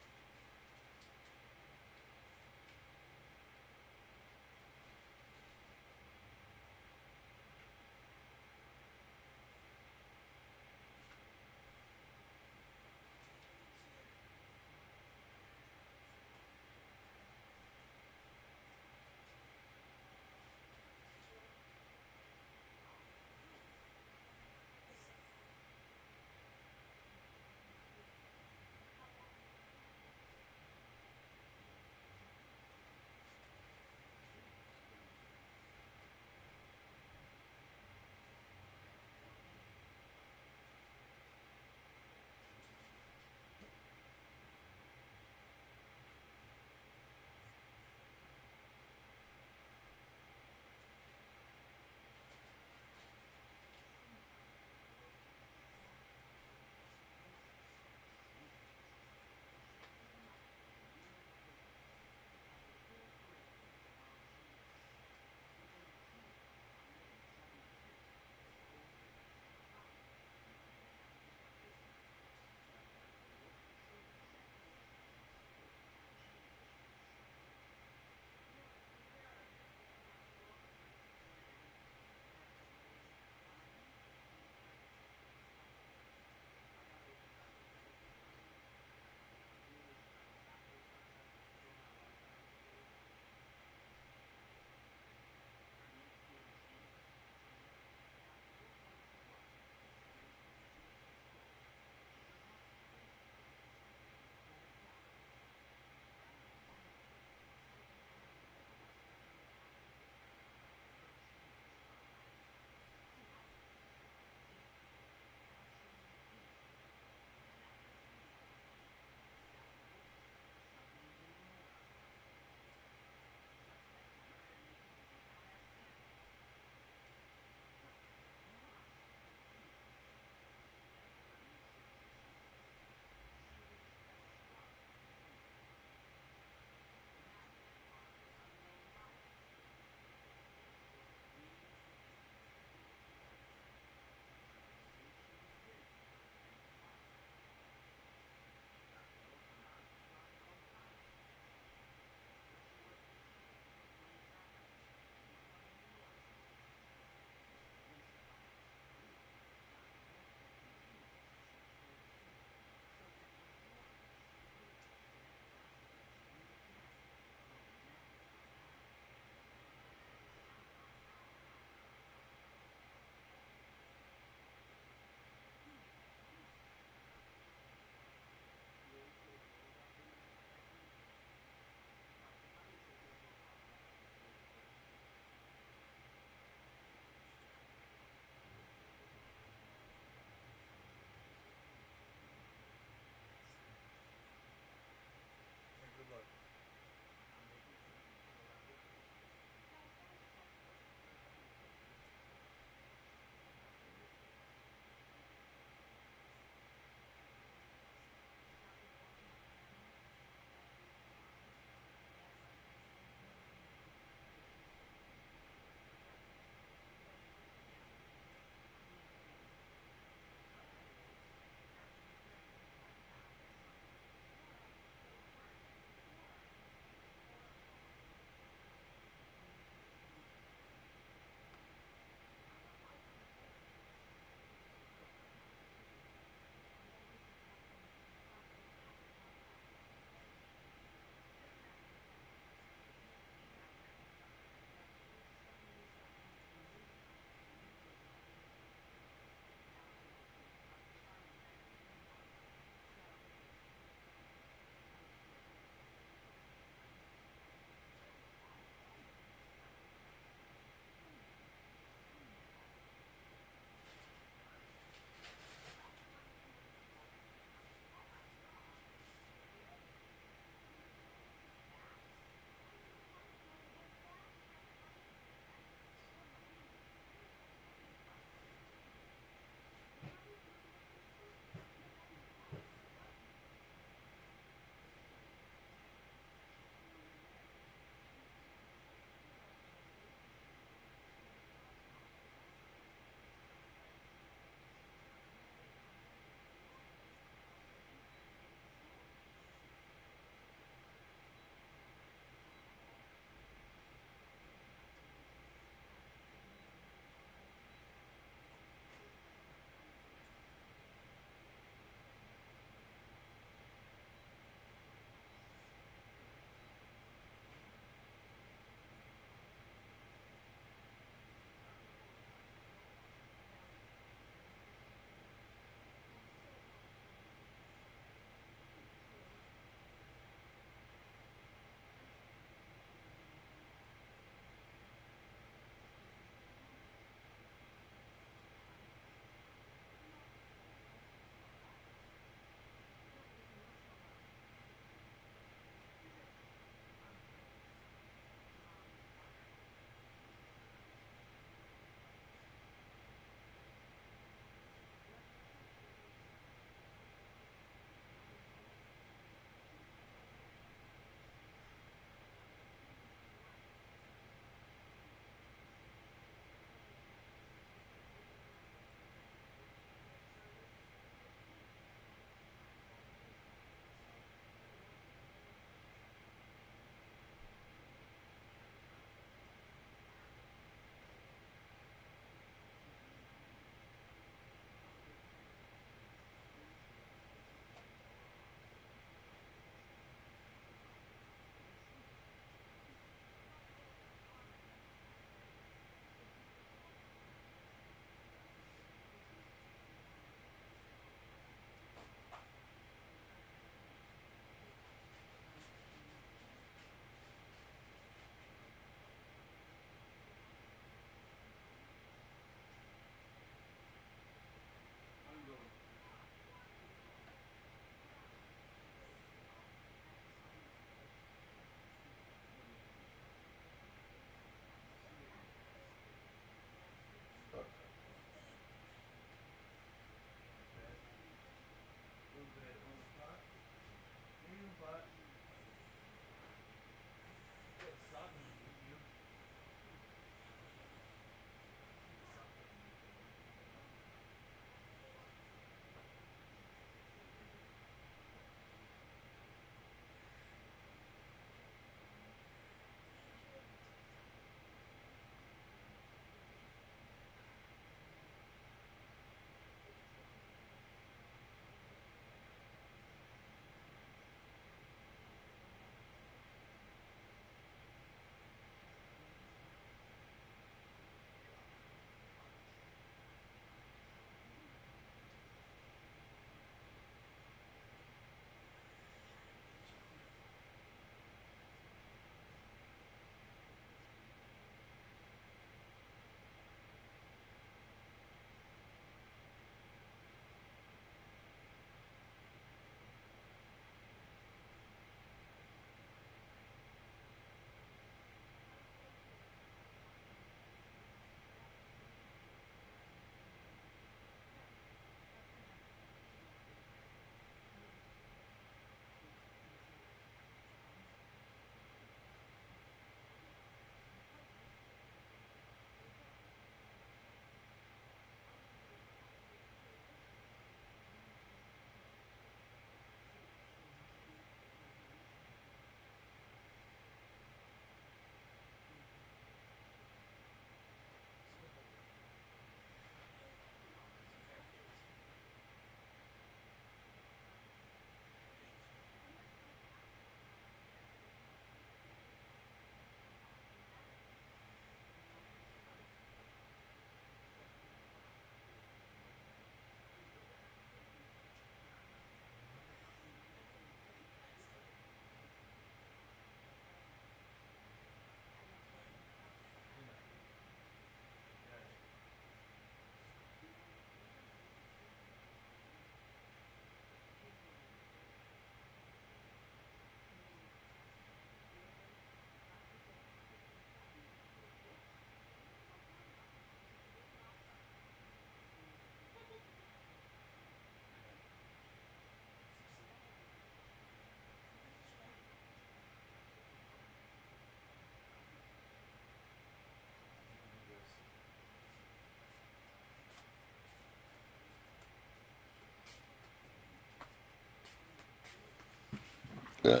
Yeah,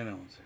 no one's here.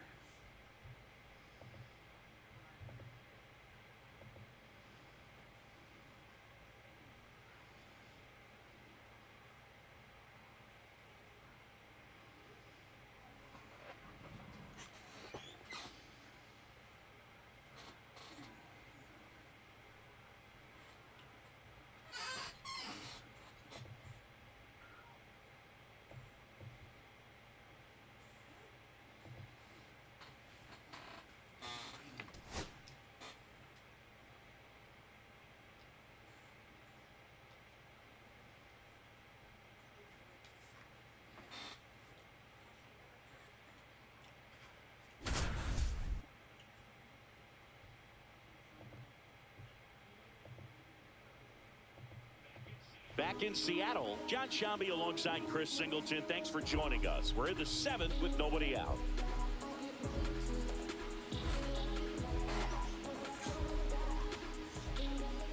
Back in Seattle, Jon Sciambi alongside Chris Singleton. Thanks for joining us. We're in the 7th with nobody out.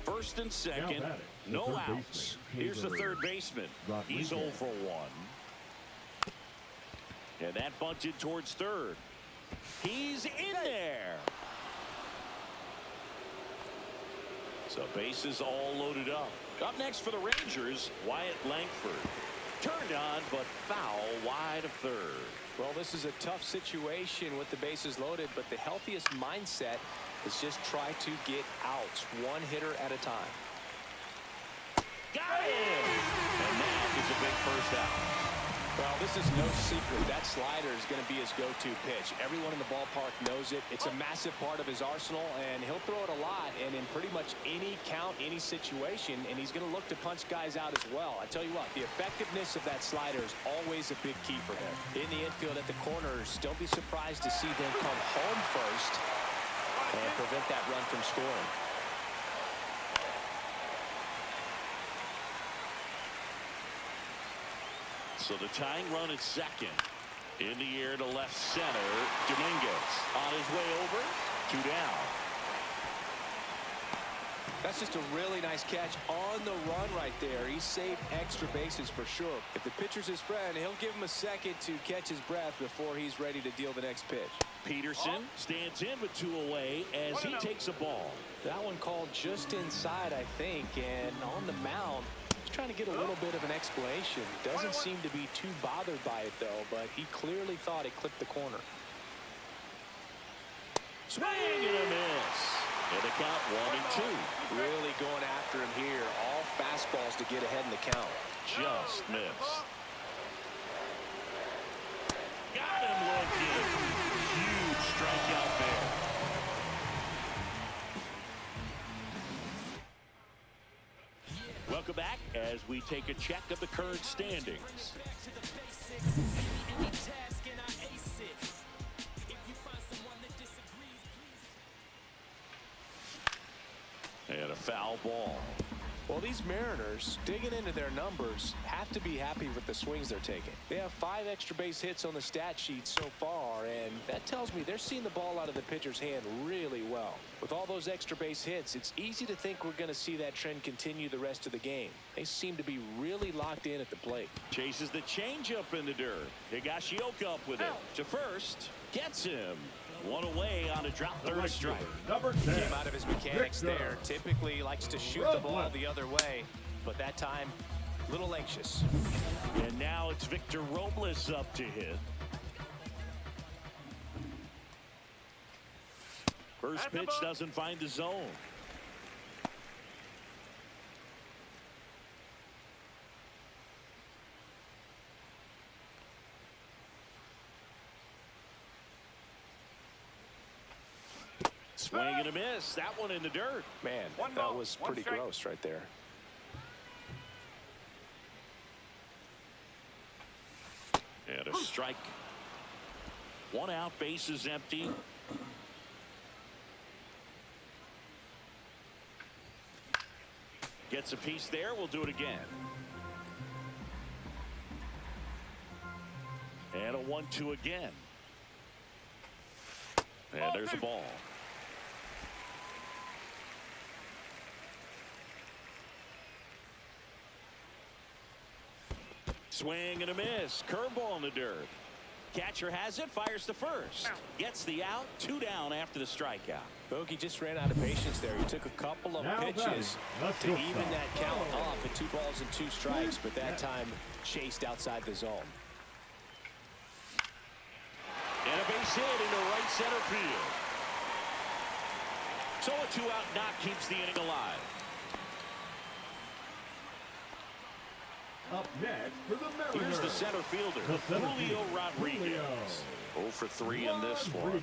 First and second, no outs. Here's the third baseman. He's 0 for 1. And that bunted towards third. He's in there. So bases all loaded up. Up next for the Rangers, Wyatt Langford. Turned on, but foul wide of third. Well, this is a tough situation with the bases loaded, but the healthiest mindset is just try to get outs, one hitter at a time. Got him! And that is a big first out. Well, this is no secret. That slider is going to be his go-to pitch. Everyone in the ballpark knows it. It's a massive part of his arsenal, and he'll throw it a lot and in pretty much any count, any situation, and he's going to look to punch guys out as well. I tell you what, the effectiveness of that slider is always a big key for him. In the infield at the corners, don't be surprised to see them come home first and prevent that run from scoring. So the tying run at second. In the air to left center. Dominguez on his way over. 2 down. That's just a really nice catch on the run right there. He saved extra bases for sure. If the pitcher's his friend, he'll give him a second to catch his breath before he's ready to deal the next pitch. Peterson stands in with 2 away as he takes a ball. That one called just inside, I think, and on the mound, he's trying to get a little bit of an explanation. Doesn't seem to be too bothered by it, though, but he clearly thought it clipped the corner. Swing and a miss. And the count 1-2. Really going after him here. All fastballs to get ahead in the count. Just missed. Got him looking. Huge strikeout there. Welcome back as we take a check of the current standings. And a foul ball. Well, these Mariners, digging into their numbers, have to be happy with the swings they're taking. They have 5 extra base hits on the stat sheet so far, and that tells me they're seeing the ball out of the pitcher's hand really well. With all those extra base hits, it's easy to think we're going to see that trend continue the rest of the game. They seem to be really locked in at the plate. Chases the changeup in the dirt. Higashioka up with it. To first. Gets him. 1 away on a drop third strike. Number 10. Came out of his mechanics there. Typically likes to shoot the ball the other way, but that time, a little anxious. And now it's Victor Robles up to hit. First pitch doesn't find the zone. Swing and a miss. That one in the dirt. Man, that was pretty gross right there. And a strike. 1 out, base is empty. Gets a piece there. We'll do it again. And a 1-2 again. And there's a ball. Swing and a miss. Curveball in the dirt. Catcher has it, fires to first. Gets the out, 2 down after the strikeout. Bogey just ran out of patience there. He took a couple of pitches to even that count up at 2 balls and 2 strikes, but that time chased outside the zone. And a base hit into right center field. So a 2-out knock keeps the inning alive. Up next for the Mariners. Here's the center fielder, Julio Rodriguez. 0 for 3 in this one.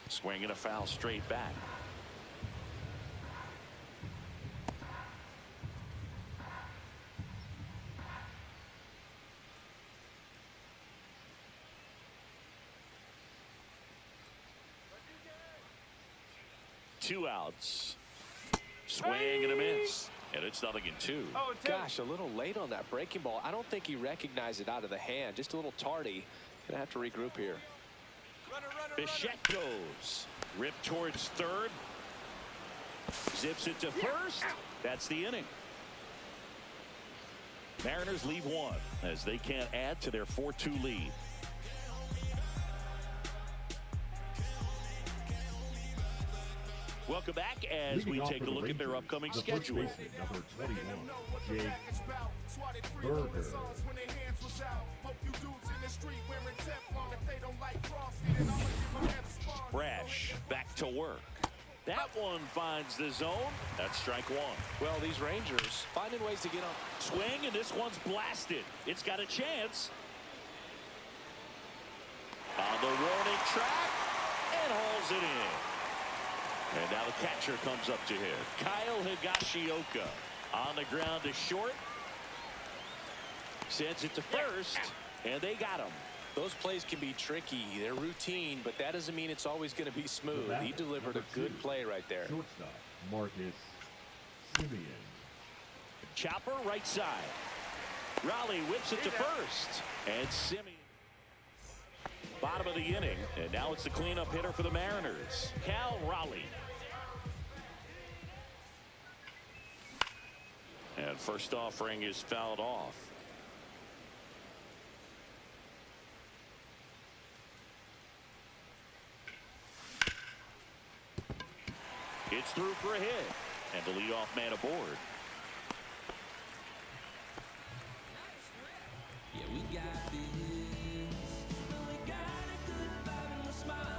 Swing and a foul straight back. Two outs. Swing and a miss. And it's 0-2. Gosh, a little late on that breaking ball. I don't think he recognized it out of the hand. Just a little tardy. Gonna have to regroup here. Bichette goes. Ripped towards third. Zips it to first. That's the inning. Mariners leave 1 as they can't add to their 4-2 lead. Welcome back as we take a look at their upcoming schedule. Number 21, Jake Burger. Brash back to work. That one finds the zone. That's strike 1. Well, these Rangers finding ways to get on. Swing, and this one's blasted. It's got a chance. On the warning track and hauls it in. And now the catcher comes up to him. Kyle Higashioka on the ground to short. Sends it to first, and they got him. Those plays can be tricky. They're routine, but that doesn't mean it's always going to be smooth. He delivered a good play right there. Shortstop, Marcus Semien. Chopper right side. Raleigh whips it to first. And Semien. Bottom of the inning. And now it's the cleanup hitter for the Mariners, Cal Raleigh. And first offering is fouled off. It's through for a hit. And the leadoff man aboard.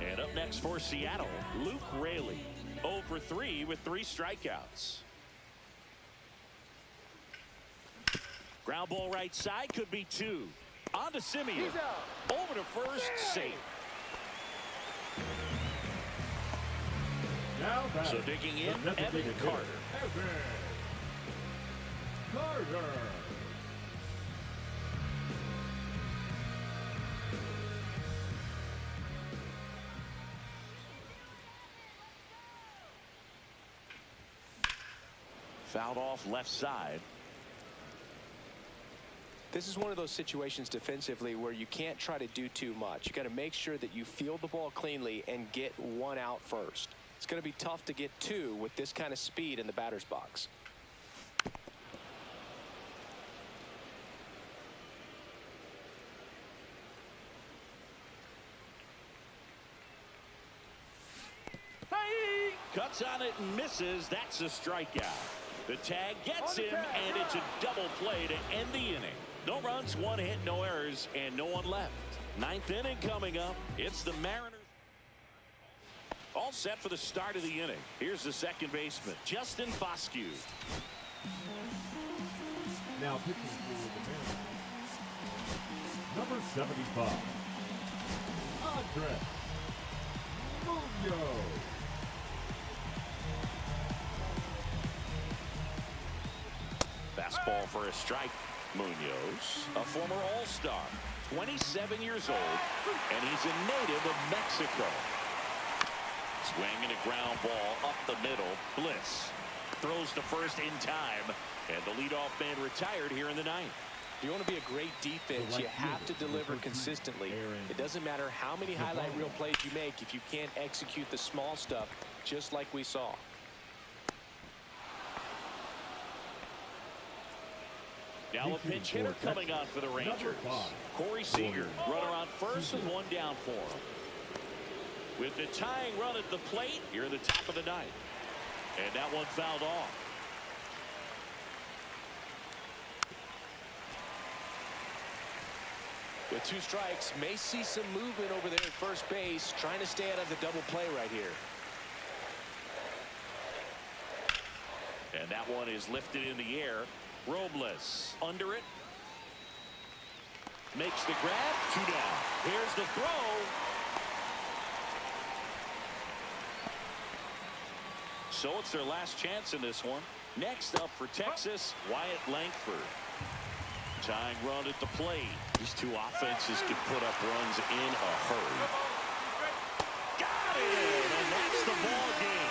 And up next for Seattle, Luke Raley. 0 for 3 with 3 strikeouts. Ground ball right side, could be 2. On to Semien. Over to first, safe. Now So digging in, Evan Carter. Carter. Fouled off left side. This is one of those situations defensively where you can't try to do too much. You got to make sure that you field the ball cleanly and get 1 out first. It's going to be tough to get 2 with this kind of speed in the batter's box. Cuts on it and misses. That's a strikeout. The tag gets him, and it's a double play to end the inning. No runs, 1 hit, no errors, and no one left. 9th inning coming up. It's the Mariners. All set for the start of the inning. Here's the second baseman, Justin Foscue. Now pitching for the Mariners. Number 75, Andres Munoz. Fastball for a strike. Munoz, a former All-Star, 27 years old, and he's a native of Mexico. Swinging a ground ball up the middle. Bliss throws to first in time, and the leadoff man retired here in the 9th. If you want to be a great defense, you have to deliver consistently. It doesn't matter how many highlight reel plays you make if you can't execute the small stuff, just like we saw. Now a pinch hitter coming on for the Rangers. Corey Seager, runner on first with one down for him. With the tying run at the plate here in the top of the ninth. And that one fouled off. With 2 strikes, may see some movement over there at first base, trying to stay out of the double play right here. And that one is lifted in the air. Robles under it. Makes the grab. 2 down. Here's the throw. So it's their last chance in this one. Next up for Texas, Wyatt Langford. Tying run at the plate. These two offenses can put up runs in a hurry. Got it! And that's the ball game.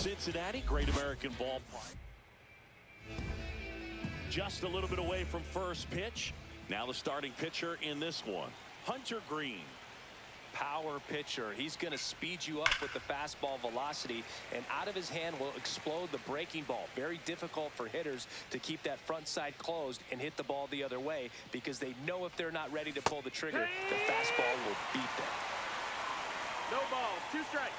Cincinnati, Great American Ballpark. Just a little bit away from first pitch. Now the starting pitcher in this one, Hunter Green. Power pitcher. He's going to speed you up with the fastball velocity, and out of his hand will explode the breaking ball. Very difficult for hitters to keep that front side closed and hit the ball the other way, because they know if they're not ready to pull the trigger, the fastball will beat them. No balls, 2 strikes.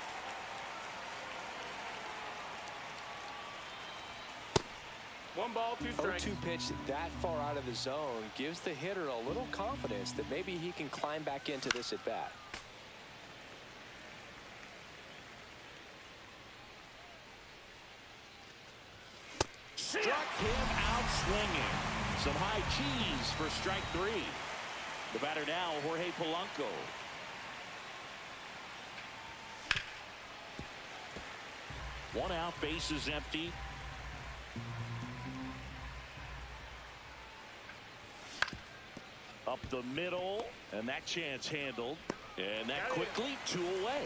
One ball, 2 strikes. 0-2 pitch that far out of the zone gives the hitter a little confidence that maybe he can climb back into this at bat. Struck him out swinging. Some high cheese for strike 3. The batter now, Jorge Polanco. One out, bases empty. Up the middle, and that chance handled. And that quickly 2 away.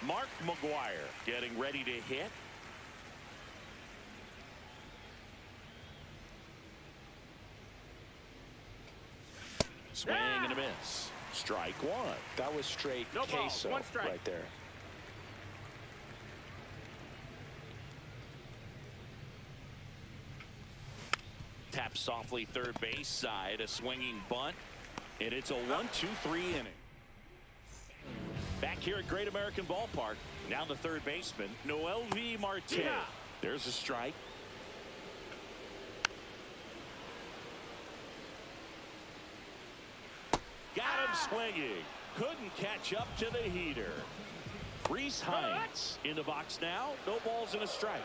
Mark McGwire getting ready to hit. Swing and a miss. Strike 1. That was straight No balls, queso 1 strike. right there. Tap softly third base side, a swinging bunt, and it's a 1-2-3 inning. Back here at Great American Ballpark, now the third baseman, Noelvi Marte. Yeah. There's a strike. Got him swinging. Couldn't catch up to the heater. Reese Hines in the box now. No balls and a strike.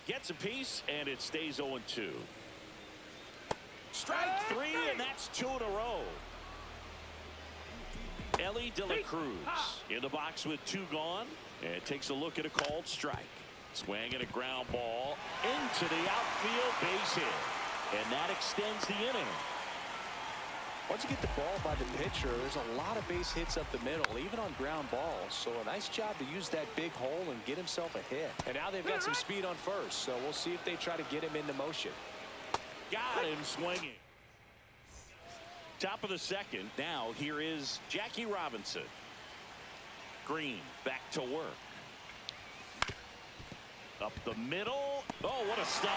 Gets a piece, and it stays 0-2. Strike 3, and that's 2 in a row. Ellie De La Cruz in the box with 2 gone, and takes a look at a called strike. Swing and a ground ball into the outfield, base hit, and that extends the inning. Once you get the ball by the pitcher, there's a lot of base hits up the middle, even on ground balls. So a nice job to use that big hole and get himself a hit. And now they've got some speed on first, so we'll see if they try to get him into motion. Got him swinging. Top of the second. Now here is Jackie Robinson. Green back to work. Up the middle. Oh, what a stop.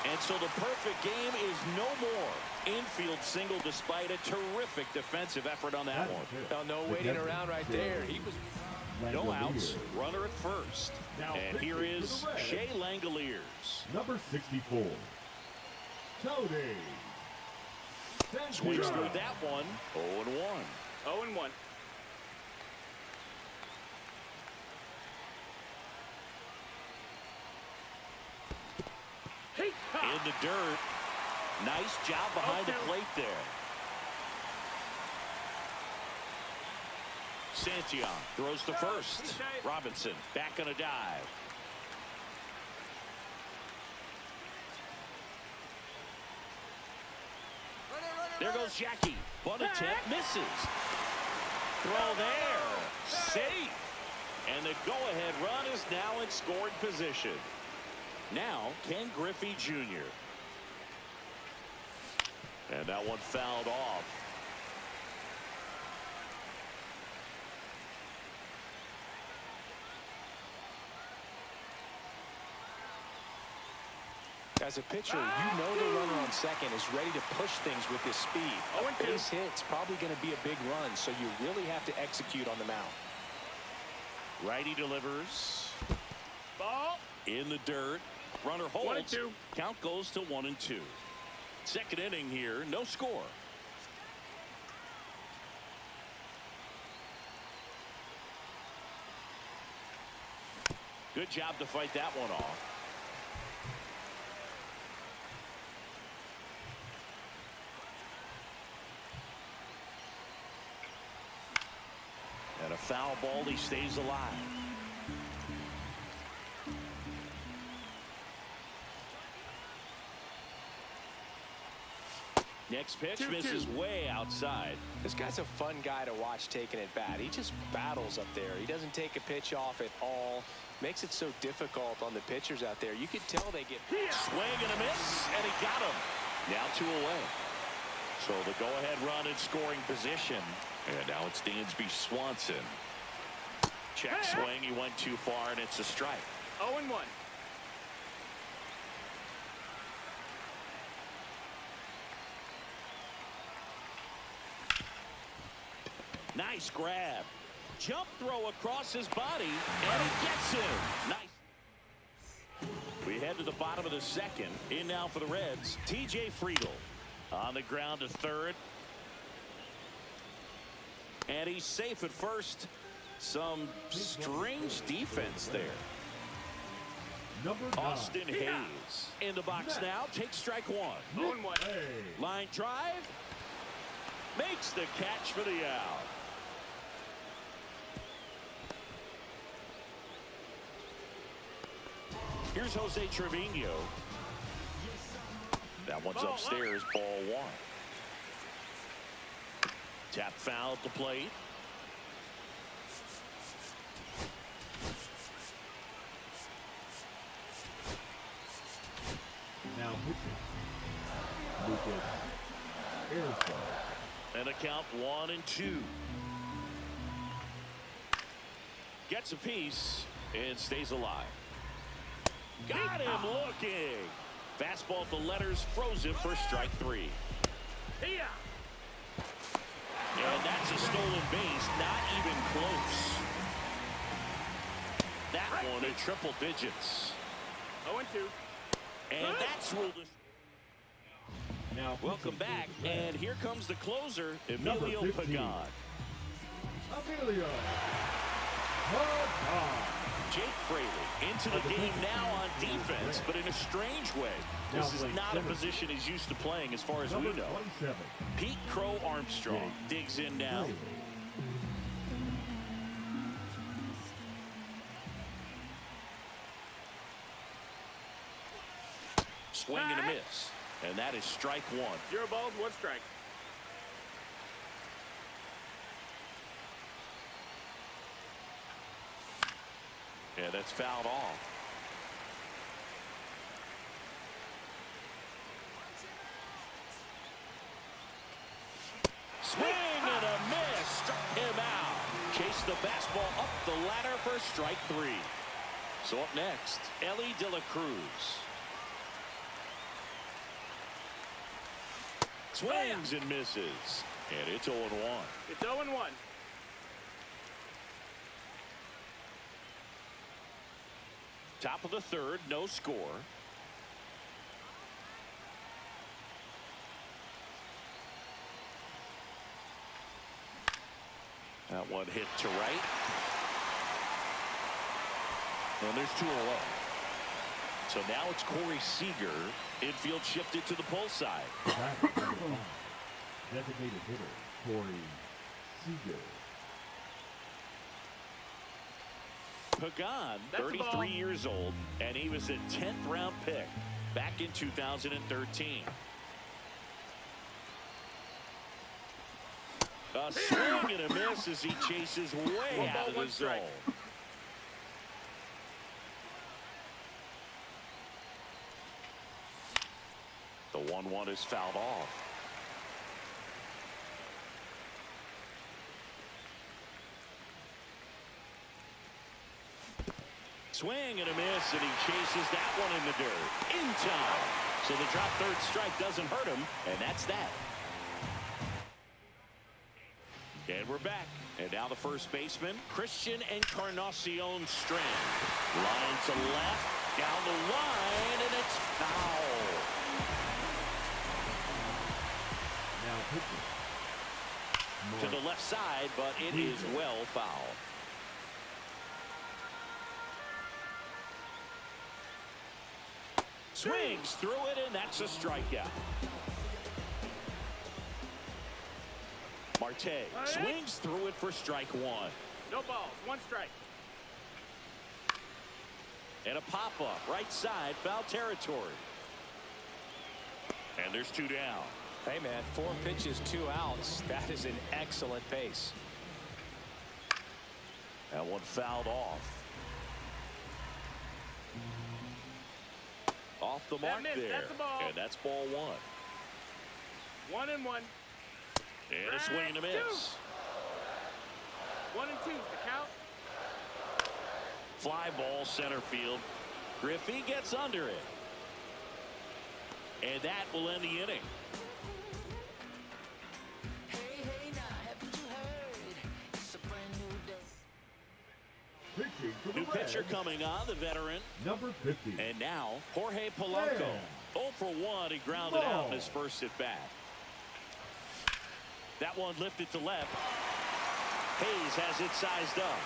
And so the perfect game is no more. Infield single despite a terrific defensive effort on that one. Well, no waiting around right there. He was No outs. Runner at first. And here is Shea Langoliers. Number 64. Tony. Swings through that one. 0-1. 0-1. In the dirt. Nice job behind the plate there. Santillan throws to first. Robinson back on a dive. There goes Jackie. Bunt attempt misses. Throw there. Safe. And the go-ahead run is now in scoring position. Now Ken Griffey Jr. And that one fouled off. As a pitcher, you know the runner on second is ready to push things with his speed. A base hit's probably going to be a big run, so you really have to execute on the mound. Righty delivers. Ball. In the dirt. Runner holds. 1-2. Count goes to 1-2. Second inning here, no score. Good job to fight that one off. And a foul ball, he stays alive. Next pitch 2-2. misses way outside. This guy's a fun guy to watch taking at bat. He just battles up there. He doesn't take a pitch off at all. Makes it so difficult on the pitchers out there. You could tell they get Swing and a miss, and he got him. Now 2 away. So the go-ahead run in scoring position. And now it's Dansby Swanson. Check swing. He went too far, and it's a strike. 0-1. Nice grab. Jump throw across his body, and he gets him. Nice. We head to the bottom of the second. In now for the Reds, TJ Friedl. On the ground to third. And he's safe at first. Some strange defense there. Number 9. Austin Hayes in the box now. Takes strike 1. 0-1. Hey. Line drive. Makes the catch for the out. Here's Jose Trevino. That one's Ball upstairs. Ball 1. Tap foul at the plate. Now pitching. Lucas Airstad. And a count 1-2. Gets a piece and stays alive. Got him looking. Fastball at the letters, frozen for strike 3. Here. And that's a stolen base, not even close. That one in triple digits. 0-2. And that's ruled. Now Welcome pitching back, is and here comes the closer, Number Emilio 15. Pagan. Emilio Pagan. Jake Fraley into the game now on defense, but in a strange way. This is not a position he's used to playing as far as we Number know. 27. Pete Crow Armstrong digs in now. Fraley. Swing and a miss. And that is strike 1. 0 balls, 1 strike. Yeah, that's fouled off. Swing and a miss. Struck him out. Chase the fastball up the ladder for strike 3. So up next, Ellie De La Cruz. Swings and misses. And it's 0-1. It's 0-1. Top of the third, no score. That one hit to right. And there's 2 away. So now it's Corey Seager. Infield shifted to the pull side. Designated hitter Corey Seager. Pagan, That's the ball. 33 years old, and he was a 10th round pick back in 2013. A swing and a miss as he chases way 1 out ball, of 1 the strike. zone. The 1-1 is fouled off. Swing and a miss, and he chases that one in the dirt. In time. So the drop third strike doesn't hurt him, and that's that. And we're back. And now the first baseman, Christian Encarnacion Strand. Line to left, down the line, and it's foul. Now pitching. To the left side, but it is well foul. Swings through it, and that's a strikeout. Marte swings through it for strike 1. No balls, 1 strike. And a pop-up right side, foul territory. And there's 2 down. Hey, man, 4 pitches, 2 outs. That is an excellent pace. That one fouled off. Off the mark missed. there. That's the ball. And that's ball 1. 1-1. And a swing and a miss. 1-2 the count. Fly ball center field. Griffey gets under it. And that will end the inning. Pitching for the New pitcher Reds, coming on, the veteran. number 50. And now, Jorge Polanco. Yeah. 0 for 1. He grounded out Ball. in his first at bat. That one lifted to left. Hayes has it sized up.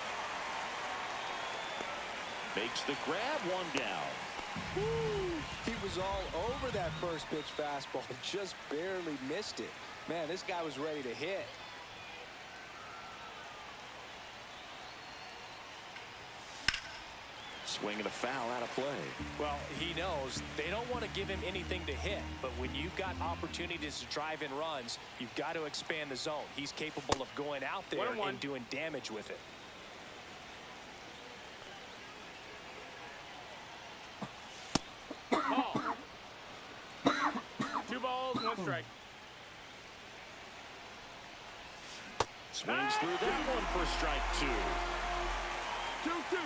Makes the grab, 1 down. Woo! He was all over that first pitch fastball, just barely missed it. Man, this guy was ready to hit. Swing and a foul out of play. Well, he knows they don't want to give him anything to hit, but when you've got opportunities to drive in runs, you've got to expand the zone. He's capable of going out there 1-1. and doing damage with it. Ball. 2 balls, 1 strike. Swings through that one for strike 2. 2-2.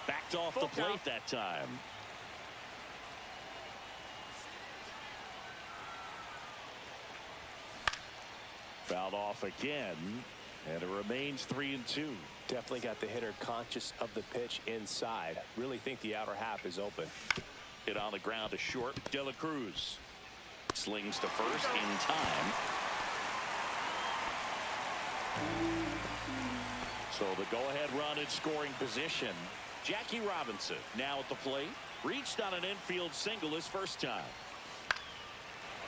Backed off the Full plate count. that time. Fouled off again, and it remains 3-2. Definitely got the hitter conscious of the pitch inside. Really think the outer half is open. Hit on the ground to short. De La Cruz slings to first in time. So the go-ahead run in scoring position. Jackie Robinson now at the plate. Reached on an infield single his first time.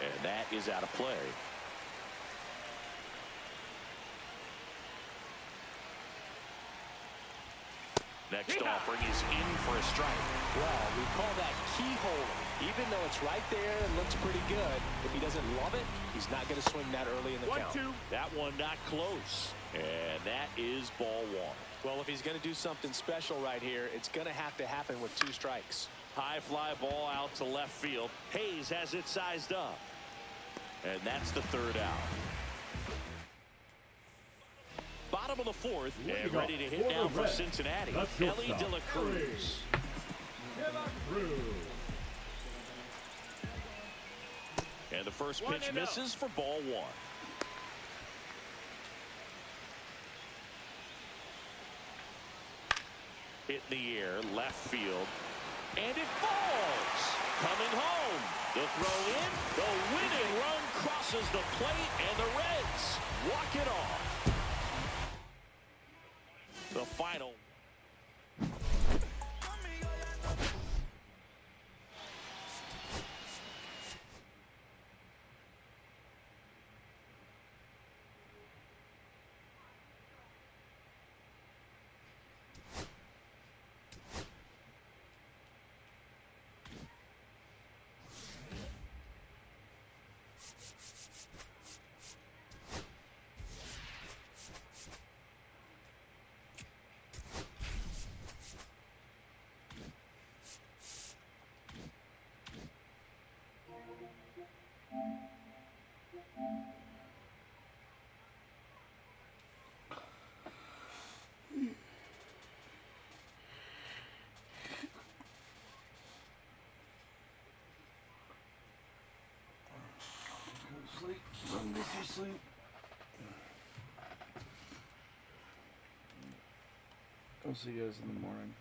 And that is out of play. Next offering is in for a strike. Well, we call that keyhole. Even though it's right there and looks pretty good, if he doesn't love it, he's not going to swing that early in the count. 1-2. That one not close. And that is ball 1. Well, if he's going to do something special right here, it's going to have to happen with 2 strikes. High fly ball out to left field. Hayes has it sized up. And that's the 3rd out. Bottom of the 4th, and ready to hit now for Cincinnati. Elly De La Cruz. De La Cruz. And the first pitch misses for ball 1. Hit in the air, left field, and it falls. Coming home. The throw in, the winning run crosses the plate, and the Reds walk it off. The final. Sleep. Run this to sleep. I'll see you guys in the morning.